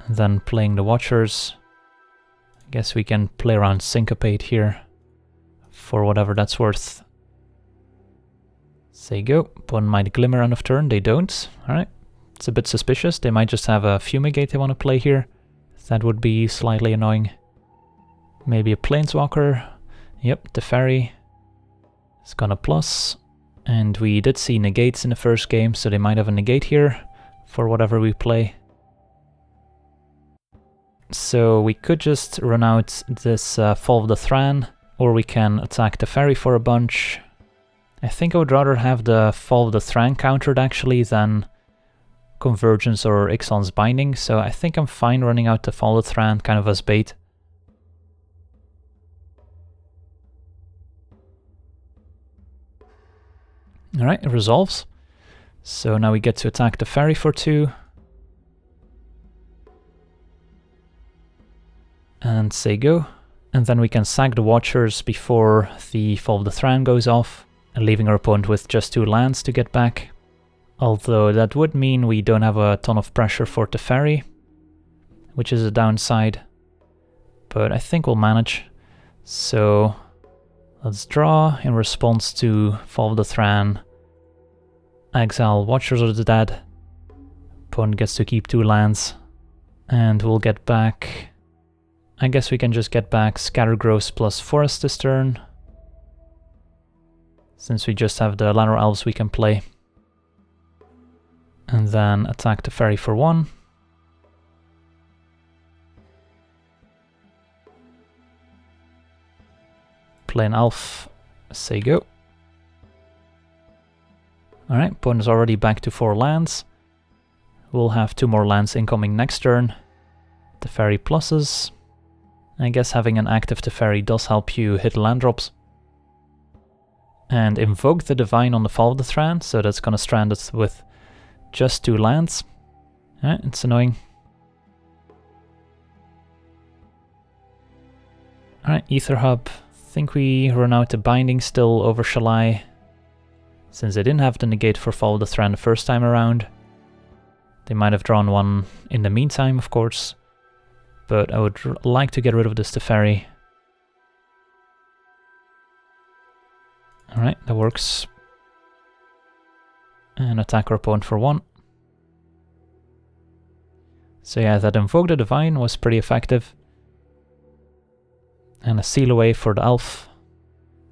And then playing the Watchers. I guess we can play around Syncopate here for whatever that's worth. Say go. Opponent might Glimmer end of turn, they don't. Alright. It's a bit suspicious, they might just have a Fumigate they want to play here. That would be slightly annoying. Maybe a Planeswalker. Yep, the Teferi. It's gonna plus. And we did see negates in the first game, so they might have a negate here for whatever we play. So we could just run out this Fall of the Thran, or we can attack the Teferi for a bunch. I think I would rather have the Fall of the Thran countered actually than Convergence or Ixalan's Binding, so I think I'm fine running out the Fall of the Thran kind of as bait. Alright, it resolves. So now we get to attack the Teferi for 2. And say go. And then we can sack the Watchers before the Fall of the Thran goes off, and leaving our opponent with just 2 lands to get back. Although that would mean we don't have a ton of pressure for Teferi, which is a downside. But I think we'll manage. So let's draw in response to Fall of the Thran. Exile Watchers of the Dead. Opponent gets to keep 2 lands. And we'll get back... I guess we can just get back Scatter Groves plus Forest this turn, since we just have the Llanowar Elves we can play. And then attack the Teferi for 1. Play an Elf, say go. Alright, opponent's already back to 4 lands. We'll have 2 more lands incoming next turn. Teferi pluses. I guess having an active Teferi does help you hit land drops. And invoke the Divine on the Fall of the Thran, so that's gonna strand us with just 2 lands. It's annoying. Alright, Aether Hub. I think we run out the Binding still over Shalai, since they didn't have the negate for Fall of the Thran the first time around. They might have drawn one in the meantime, of course. But I would like to get rid of this Teferi. Alright, that works. And attack our opponent for 1. So yeah, that Invoke the Divine was pretty effective. And a Seal Away for the Elf.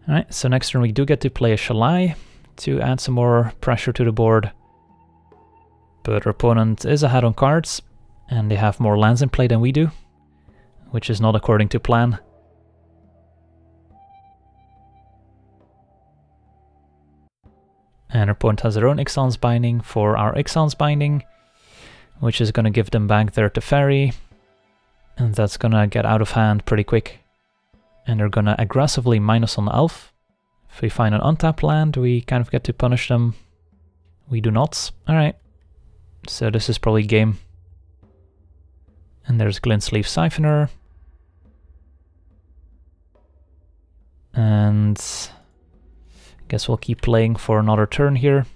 Alright, so next turn we do get to play a Shalai to add some more pressure to the board. But our opponent is ahead on cards, and they have more lands in play than we do, which is not according to plan. And our opponent has their own Ixalan's Binding for our Ixalan's Binding, which is going to give them back their Teferi, and that's going to get out of hand pretty quick. And they're going to aggressively minus on the Elf. If we find an untapped land, we kind of get to punish them. We do not. Alright. So this is probably game. And there's Glintsleeve Siphoner. And I guess we'll keep playing for another turn here.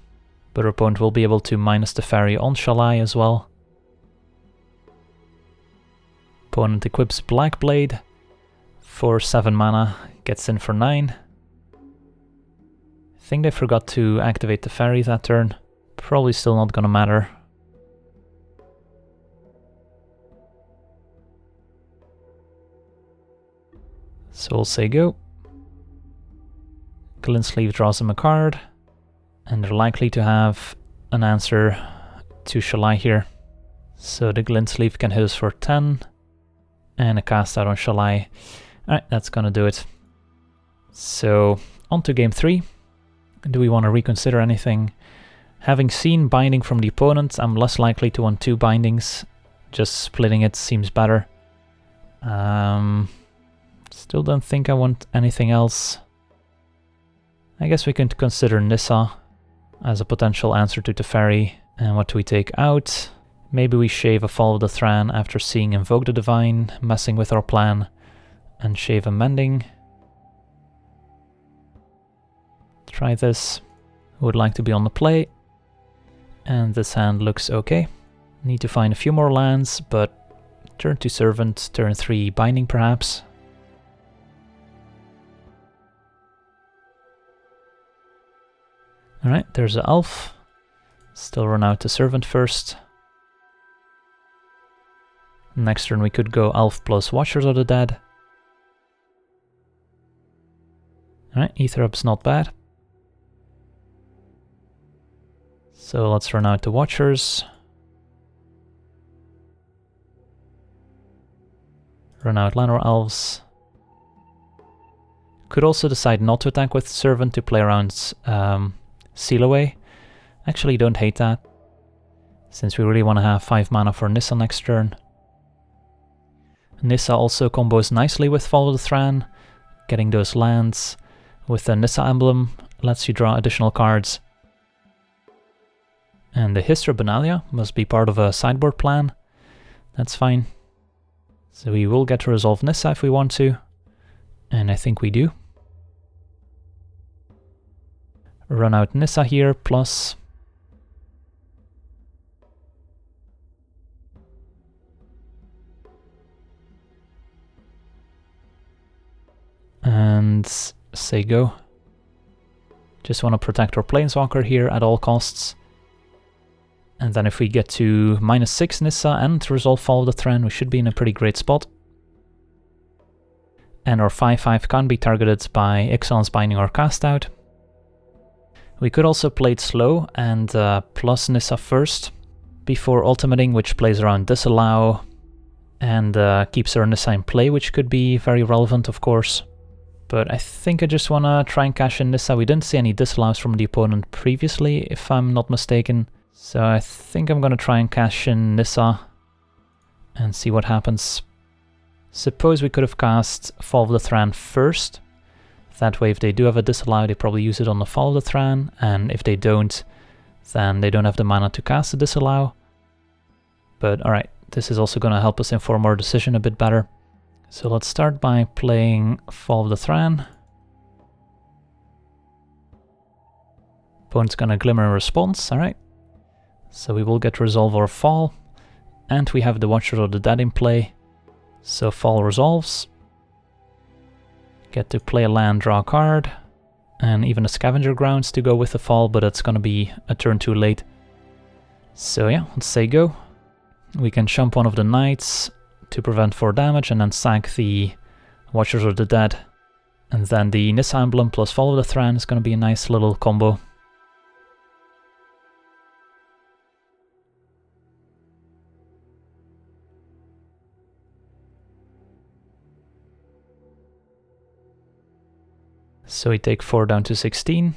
But our opponent will be able to minus the Teferi on Shalai as well. Opponent equips Blackblade for 7 mana, gets in for 9. I think they forgot to activate the Teferi that turn. Probably still not gonna matter. So we'll say go. Glintsleeve draws them a card, and they're likely to have an answer to Shalai here. So the Glint Sleeve can hit us for 10. And a cast out on Shalai. Alright, that's gonna do it. So, on to game 3. Do we want to reconsider anything? Having seen binding from the opponent, I'm less likely to want 2 bindings. Just splitting it seems better. Still don't think I want anything else. I guess we can consider Nissa as a potential answer to Teferi. And what do we take out? Maybe we shave a Fall of the Thran after seeing Invoke the Divine, messing with our plan, and shave a Mending. Try this. Would like to be on the play. And this hand looks okay. Need to find a few more lands, but turn 2 Servant, turn 3 Binding perhaps. Alright, there's an Elf. Still run out to Servant first. Next turn we could go Elf plus Watchers of the Dead. Alright, Aether Hub's not bad. So let's run out to Watchers. Run out Llanowar Elves. Could also decide not to attack with Servant to play around Seal Away. Actually don't hate that, since we really want to have 5 mana for Nissa next turn. Nissa also combos nicely with Fall of the Thran. Getting those lands with the Nissa emblem lets you draw additional cards. And the Histra Benalia must be part of a sideboard plan. That's fine. So we will get to resolve Nissa if we want to. And I think we do. Run out Nissa here, plus... and say go. Just want to protect our Planeswalker here at all costs. And then if we get to -6 Nissa and resolve Fall of the Thran, we should be in a pretty great spot. And our 5/5 can't be targeted by Ixalan's Binding or Cast Out. We could also play it slow and plus Nissa first, before ultimating, which plays around Disallow, and keeps our Nissa in play, which could be very relevant, of course. But I think I just want to try and cash in Nissa. We didn't see any disallows from the opponent previously, if I'm not mistaken. So I think I'm going to try and cash in Nissa and see what happens. Suppose we could have cast Fall of the Thran first. That way if they do have a disallow, they probably use it on the Fall of the Thran. And if they don't, then they don't have the mana to cast the disallow. But alright, this is also going to help us inform our decision a bit better. So let's start by playing Fall of the Thran. Opponent's gonna Glimmer in response, alright. So we will get to resolve our Fall. And we have the Watcher of the Dead in play. So Fall resolves. Get to play a land, draw a card. And even a Scavenger Grounds to go with the Fall, but it's gonna be a turn too late. So yeah, let's say go. We can jump one of the Knights to prevent 4 damage and then sack the Watchers of the Dead. And then the Nissa emblem plus Fall of the Thran is going to be a nice little combo. So we take 4 down to 16.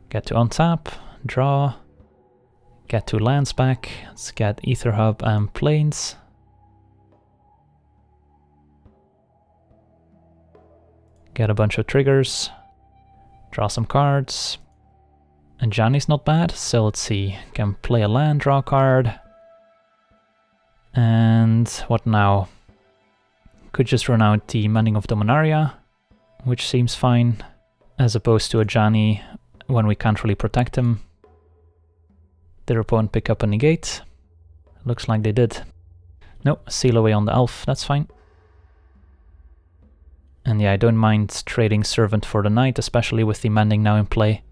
Get to untap, draw, get 2 lands back. Let's get Aether Hub and Plains. Get a bunch of triggers, draw some cards. Ajani's not bad, so let's see. Can play a land, draw a card. And what now? Could just run out the Mending of Dominaria, which seems fine, as opposed to Ajani when we can't really protect him. Their opponent pick up a negate. Looks like they did. No, seal away on the elf, that's fine. And yeah, I don't mind trading Servant for the Knight, especially with the Mending now in play.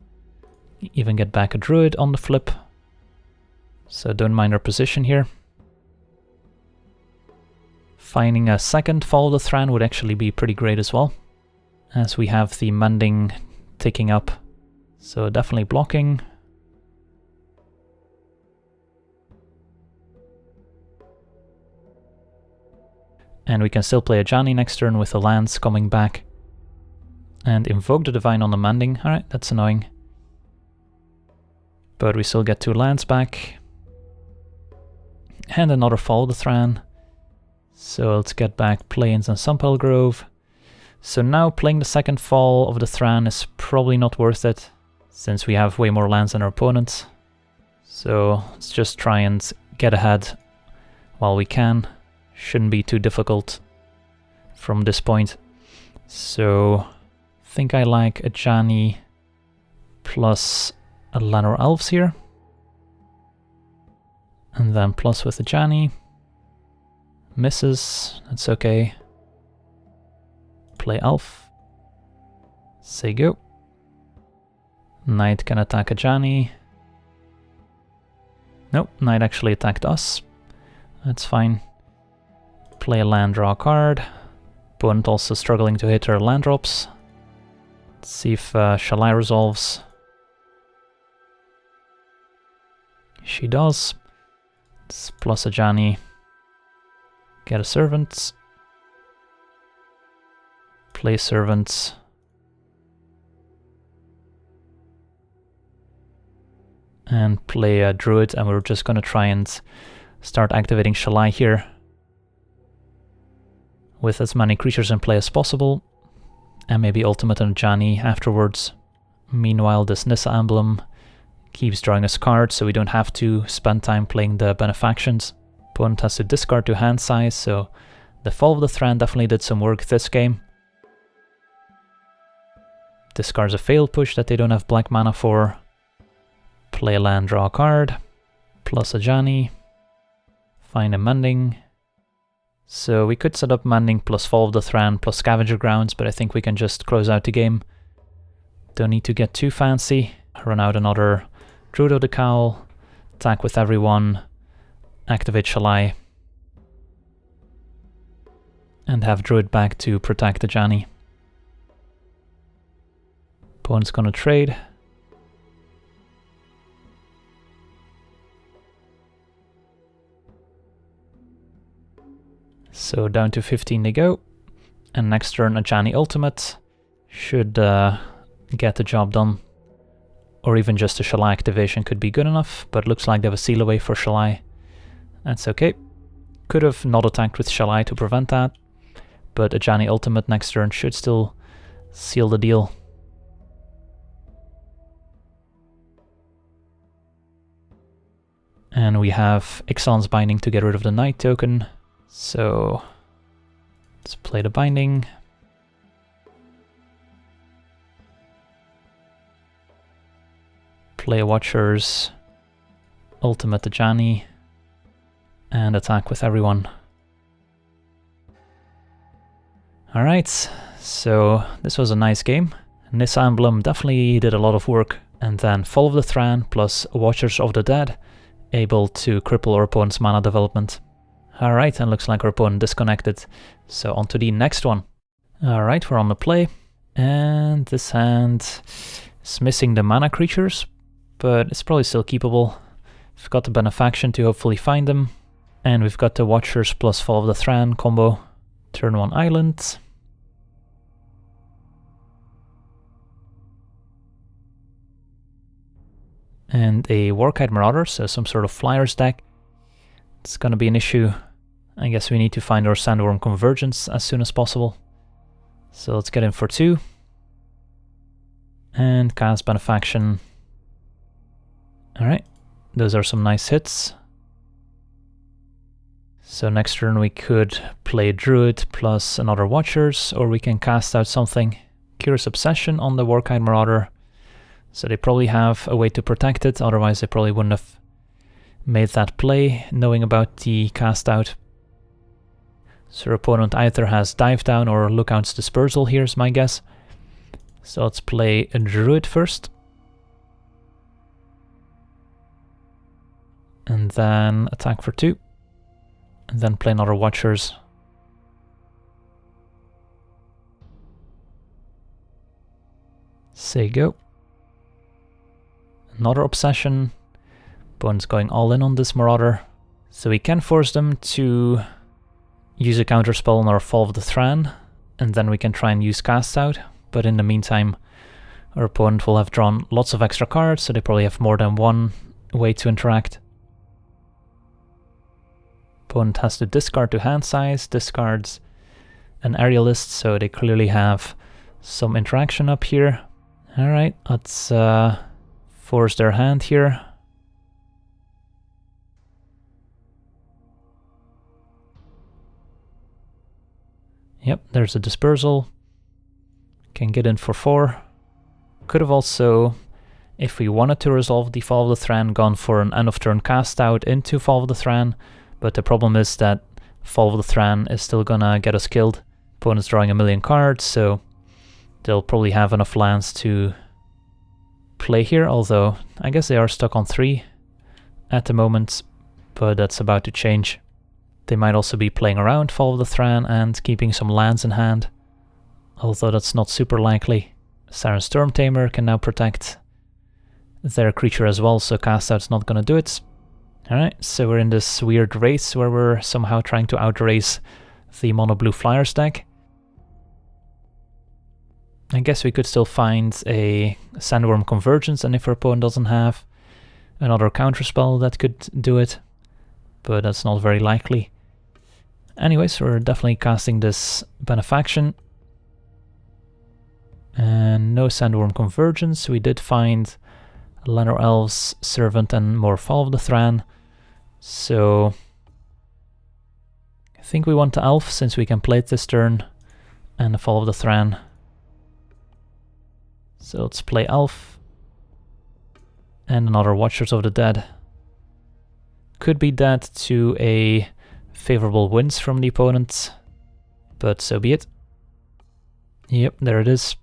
Even get back a Druid on the flip. So don't mind our position here. Finding a second Fall of the Thran would actually be pretty great as well, as we have the Mending ticking up. So definitely blocking. And we can still play Ajani next turn with the lands coming back. And invoke the Divine on the Mending. Alright, that's annoying. But we still get 2 lands back. And another Fall of the Thran. So let's get back Plains and Sunpetal Grove. So now playing the second Fall of the Thran is probably not worth it, since we have way more lands than our opponents. So let's just try and get ahead while we can. Shouldn't be too difficult from this point. So I think I like Ajani plus a Llanowar Elves here. And then plus with Ajani. Misses, that's okay. Play Elf. Say go. Knight can attack Ajani. Nope, Knight actually attacked us. That's fine. Play a land, draw a card. Opponent also struggling to hit her land drops. Let's see if Shalai resolves. She does. It's plus Ajani. Get a servant. Play servants. And play a Druid, and we're just gonna try and start activating Shalai here with as many creatures in play as possible, and maybe ultimate and Ajani afterwards. Meanwhile, this Nissa emblem keeps drawing us cards, so we don't have to spend time playing the Benefactions. Opponent has to discard to hand size, so the Fall of the Thran definitely did some work this game. Discards a failed push that they don't have black mana for. Play a land, draw a card. Plus Ajani. Find a Mending. So we could set up Mending plus Fall of the Thran plus Scavenger Grounds, but I think we can just close out the game. Don't need to get too fancy. Run out another Druid of the Cowl. Attack with everyone. Activate Shalai. And have Druid back to protect Ajani. Opponent's gonna trade. So down to 15 they go. And next turn Ajani Ultimate should get the job done. Or even just a Shalai activation could be good enough, but looks like they have a seal away for Shalai. That's okay. Could have not attacked with Shalai to prevent that, but Ajani Ultimate next turn should still seal the deal. And we have Ixalan's Binding to get rid of the Knight token, so let's play the Binding. Play Watchers, Ultimate Ajani, and attack with everyone. Alright, so this was a nice game. Nissa emblem definitely did a lot of work, and then Fall of the Thran plus Watchers of the Dead, able to cripple our opponent's mana development. Alright, and looks like our opponent disconnected, so on to the next one. Alright, we're on the play, and this hand is missing the mana creatures, but it's probably still keepable. We've got the Benefaction to hopefully find them. And we've got the Watchers plus Fall of the Thran combo. Turn 1 island. And a Warkite Marauder, so some sort of Flyers deck. It's gonna be an issue. I guess we need to find our Sandwurm Convergence as soon as possible. So let's get in for 2. And cast Benefaction. Alright, those are some nice hits. So next turn we could play Druid plus another Watchers, or we can cast out something. Curious Obsession on the Warkite Marauder. So they probably have a way to protect it, otherwise they probably wouldn't have made that play, knowing about the cast out. So your opponent either has Dive Down or Lookout's Dispersal here is my guess. So let's play a Druid first. And then attack for 2. And then play another Watchers. Say go. Another Obsession. Opponent's going all in on this Marauder. So we can force them to use a counterspell on our Fall of the Thran, and then we can try and use Cast Out, but in the meantime our opponent will have drawn lots of extra cards, so they probably have more than one way to interact. Opponent has to discard to hand size, discards an Aerialist, so they clearly have some interaction up here. Alright, let's force their hand here. Yep, there's a Dispersal. Can get in for 4. Could have also, if we wanted to resolve the Fall of the Thran, gone for an end of turn cast out into Fall of the Thran, but the problem is that Fall of the Thran is still gonna get us killed. Opponent's drawing a million cards, so they'll probably have enough lands to play here, although I guess they are stuck on 3 at the moment, but that's about to change. They might also be playing around Fall of the Thran and keeping some lands in hand, although that's not super likely. Siren Stormtamer can now protect their creature as well, so cast out's not gonna do it. Alright, so we're in this weird race where we're somehow trying to outrace the mono blue Flyers deck. I guess we could still find a Sandwurm Convergence, and if our opponent doesn't have another counterspell that could do it, but that's not very likely. Anyways, we're definitely casting this Benefaction. And no Sandwurm Convergence. We did find Llanowar Elves, Servant, and more Fall of the Thran. So I think we want the Elf, since we can play it this turn, and the Fall of the Thran. So let's play Elf. And another Watchers of the Dead. Could be dead to a favorable winds from the opponent, but so be it. Yep, there it is.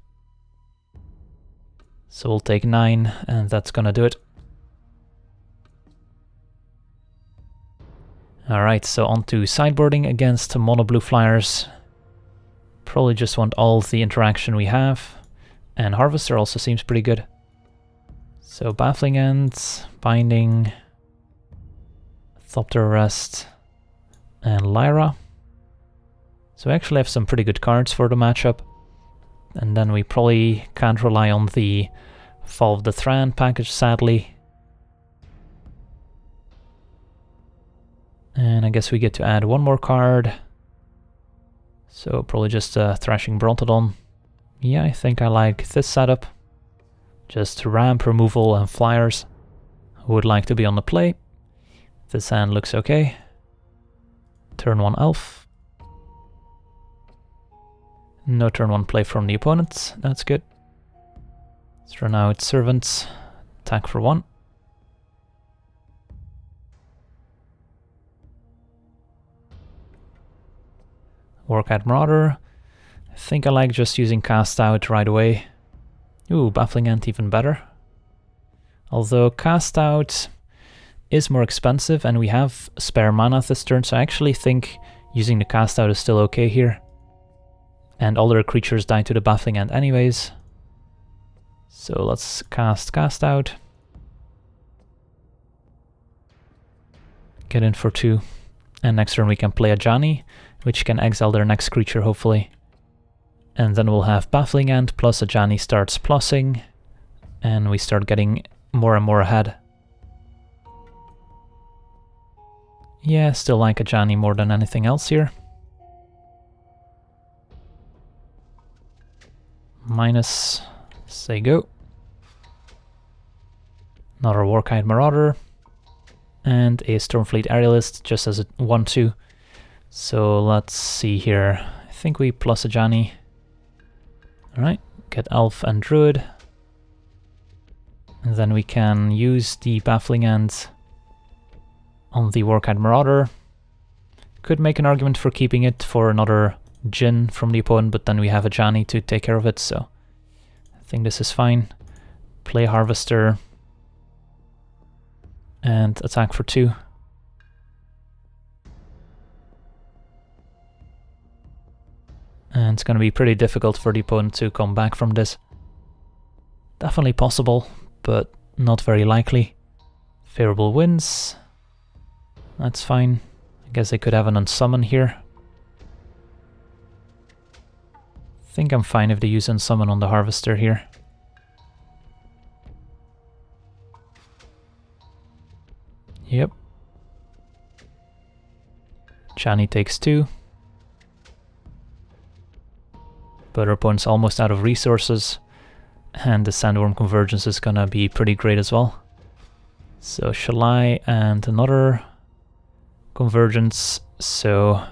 So we'll take 9, and that's gonna do it. Alright, so on to sideboarding against mono blue Flyers. Probably just want all the interaction we have, and Harvester also seems pretty good. So Baffling End, Binding, Thopter Arrest, and Lyra. So we actually have some pretty good cards for the matchup. And then we probably can't rely on the Fall of the Thran package, sadly. And I guess we get to add one more card. So probably just Thrashing Brontodon. Yeah, I think I like this setup. Just ramp, removal, and Flyers. Would like to be on the play. This hand looks okay. Turn 1 Elf. No turn 1 play from the opponent, that's good. So now it's Servants, attack for 1. Warcad Marauder. I think I like just using Cast Out right away. Ooh, Baffling End even better. Although Cast Out is more expensive and we have spare mana this turn, so I actually think using the Cast Out is still okay here. And all their creatures die to the Baffling End anyways. So let's Cast Out. Get in for 2. And next turn we can play Ajani, which can exile their next creature hopefully. And then we'll have Baffling End plus Ajani starts plussing. And we start getting more and more ahead. Yeah, still like Ajani more than anything else here. Minus, say go. Another Warkite Marauder. And a Stormfleet Aerialist just as a 1-2. So let's see here. I think we plus Ajani. Alright, get Elf and Druid. And then we can use the Baffling End on the Warkite Marauder. Could make an argument for keeping it for another Djinn from the opponent, but then we have Ajani to take care of it, so I think this is fine. Play Harvester and attack for 2. And it's going to be pretty difficult for the opponent to come back from this. Definitely possible, but not very likely. Favorable winds. That's fine. I guess they could have an unsummon here. think I'm fine if they use Unsummon on the Harvester here. Yep. Ajani takes 2. But our opponent's almost out of resources. And the Sandwurm Convergence is gonna be pretty great as well. So Shalai and another Convergence. So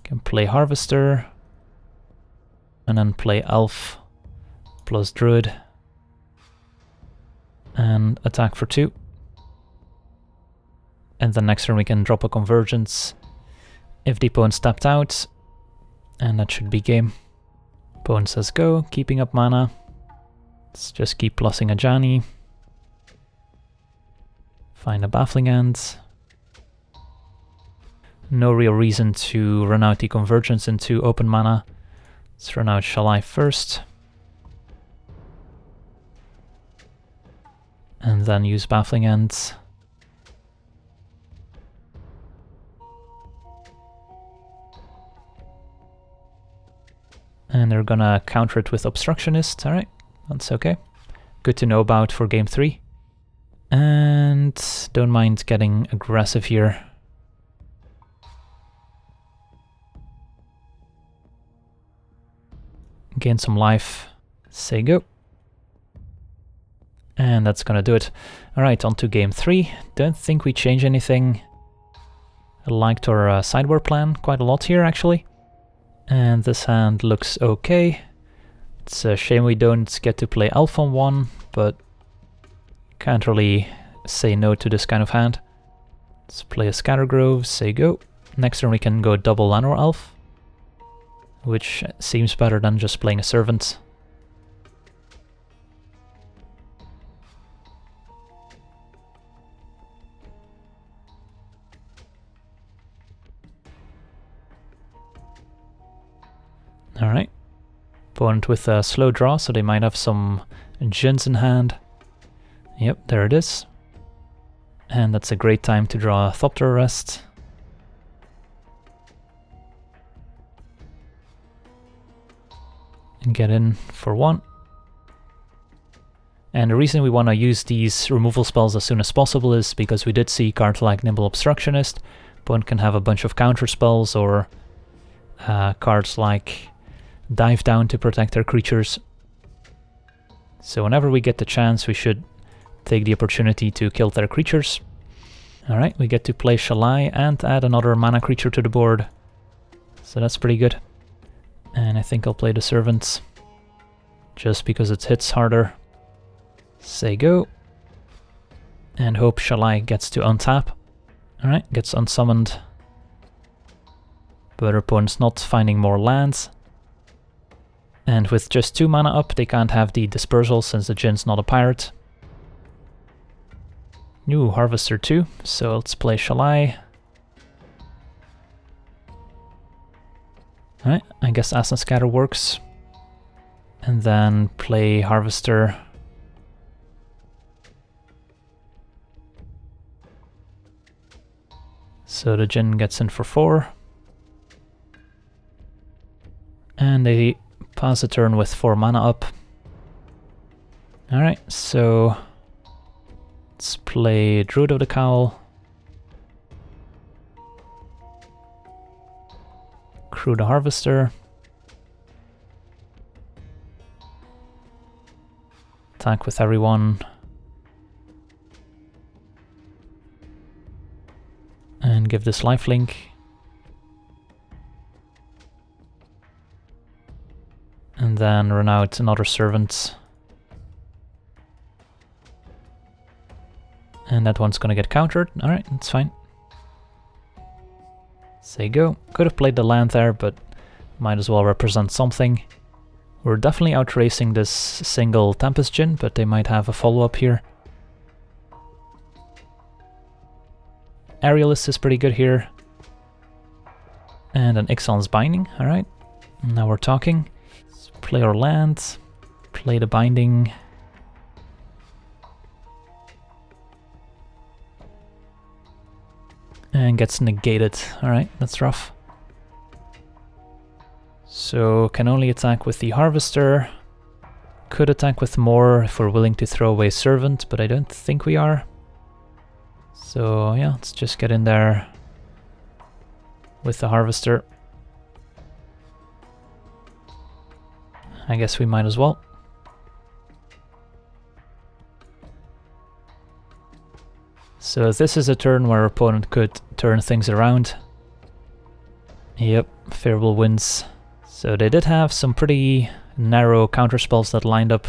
can play Harvester. And then play Elf plus Druid. And attack for 2. And the next turn we can drop a Convergence if the opponent stepped out. And that should be game. Opponent says go, keeping up mana. Let's just keep plussing Ajani. Find a Baffling End. No real reason to run out the Convergence into open mana. Let's run out Shalai first. And then use Baffling End. And they're gonna counter it with Obstructionist. Alright, that's okay. Good to know about for game 3. And don't mind getting aggressive here. Gain some life. Say go. And that's gonna do it. Alright, on to game 3. Don't think we change anything. I liked our sideboard plan quite a lot here, actually. And this hand looks okay. It's a shame we don't get to play Elf on 1, but can't really say no to this kind of hand. Let's play a Scatter Grove, say go. Next turn we can go double Llanowar Elf, which seems better than just playing a Servant. Alright. Opponent with a slow draw, so they might have some Djinns in hand. Yep, there it is. And that's a great time to draw a Thopter Arrest. And get in for 1. And the reason we want to use these removal spells as soon as possible is because we did see cards like Nimble Obstructionist. Opponent can have a bunch of counter spells, or cards like Dive Down to protect their creatures. So whenever we get the chance, we should take the opportunity to kill their creatures. Alright, we get to play Shalai and add another mana creature to the board. So that's pretty good. And I think I'll play the Servants, just because it hits harder. Say go. And hope Shalai gets to untap. Alright, gets unsummoned. But our opponent's not finding more lands. And with just 2 mana up, they can't have the Dispersal since the Djinn's not a pirate. New Harvester 2, so let's play Shalai. Alright, I guess Acid Scatter works. And then play Harvester. So the Djinn gets in for 4. And they pass a turn with 4 mana up. Alright, so let's play Druid of the Cowl. Crew the Harvester. Attack with everyone. And give this lifelink. And then run out another Servant. And that one's gonna get countered. Alright, that's fine. Say go. Could have played the land there, but might as well represent something. We're definitely outracing this single Tempest Djinn, but they might have a follow-up here. Aerialist is pretty good here. And an Ixalan's Binding, alright. Now we're talking. Let's play our land, play the Binding. And gets negated. Alright, that's rough. So can only attack with the Harvester. Could attack with more if we're willing to throw away Servant, but I don't think we are. So yeah, let's just get in there with the Harvester. I guess we might as well. So this is a turn where our opponent could turn things around. Yep, favorable winds. So they did have some pretty narrow counterspells that lined up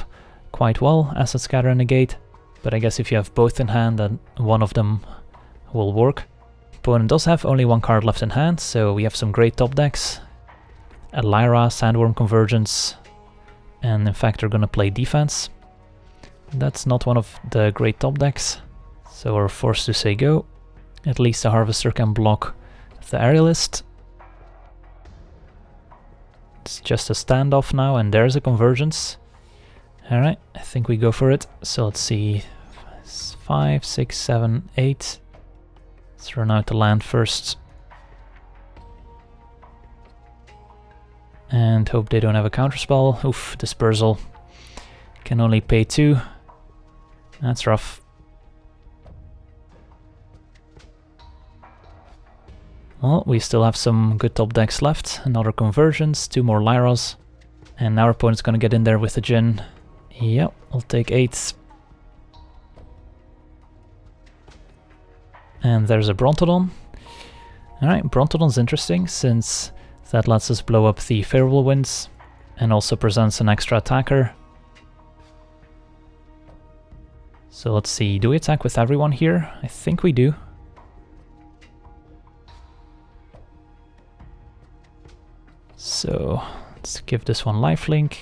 quite well, Acid Scatter and Negate. But I guess if you have both in hand, then one of them will work. Opponent does have only one card left in hand, so we have some great top decks. A Lyra, Sandwurm Convergence, and in fact they're gonna play defense. That's not one of the great top decks, so we're forced to say go. At least the Harvester can block the Aerialist. It's just a standoff now, and there's a Convergence. Alright, I think we go for it. So let's see, 5, 6, 7, 8. Let's run out the land first. And hope they don't have a counterspell. Oof, Dispersal. Can only pay 2. That's rough. Well, we still have some good top decks left. Another Convergence, 2 more Lyras. And now our opponent's gonna get in there with the Djinn. Yep, I'll take 8. And there's a Brontodon. Alright, Brontodon's interesting since that lets us blow up the favorable winds and also presents an extra attacker. So let's see, do we attack with everyone here? I think we do. So let's give this one lifelink.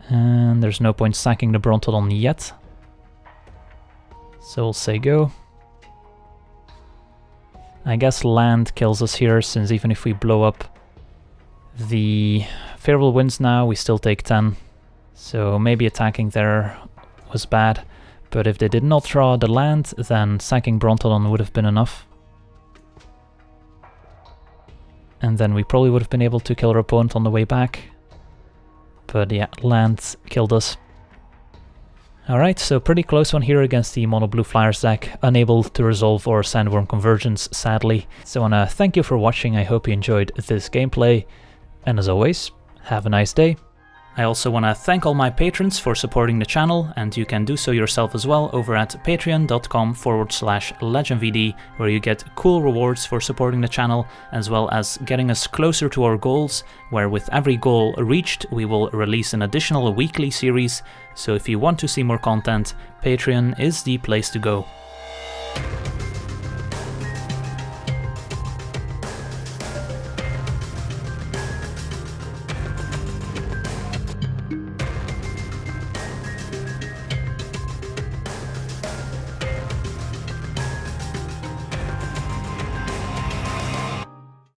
And there's no point sacking the Brontodon yet. So we'll say go. I guess land kills us here, since even if we blow up the favorable winds now, we still take 10. So maybe attacking there was bad. But if they did not draw the land, then sacking Brontodon would have been enough. And then we probably would have been able to kill our opponent on the way back. But yeah, land killed us. Alright, so pretty close one here against the Mono Blue Flyers deck. Unable to resolve our Sandwurm Convergence, sadly. So I wanna thank you for watching, I hope you enjoyed this gameplay. And as always, have a nice day. I also want to thank all my patrons for supporting the channel, and you can do so yourself as well over at patreon.com/LegenVD, where you get cool rewards for supporting the channel, as well as getting us closer to our goals, where with every goal reached, we will release an additional weekly series. So if you want to see more content, Patreon is the place to go.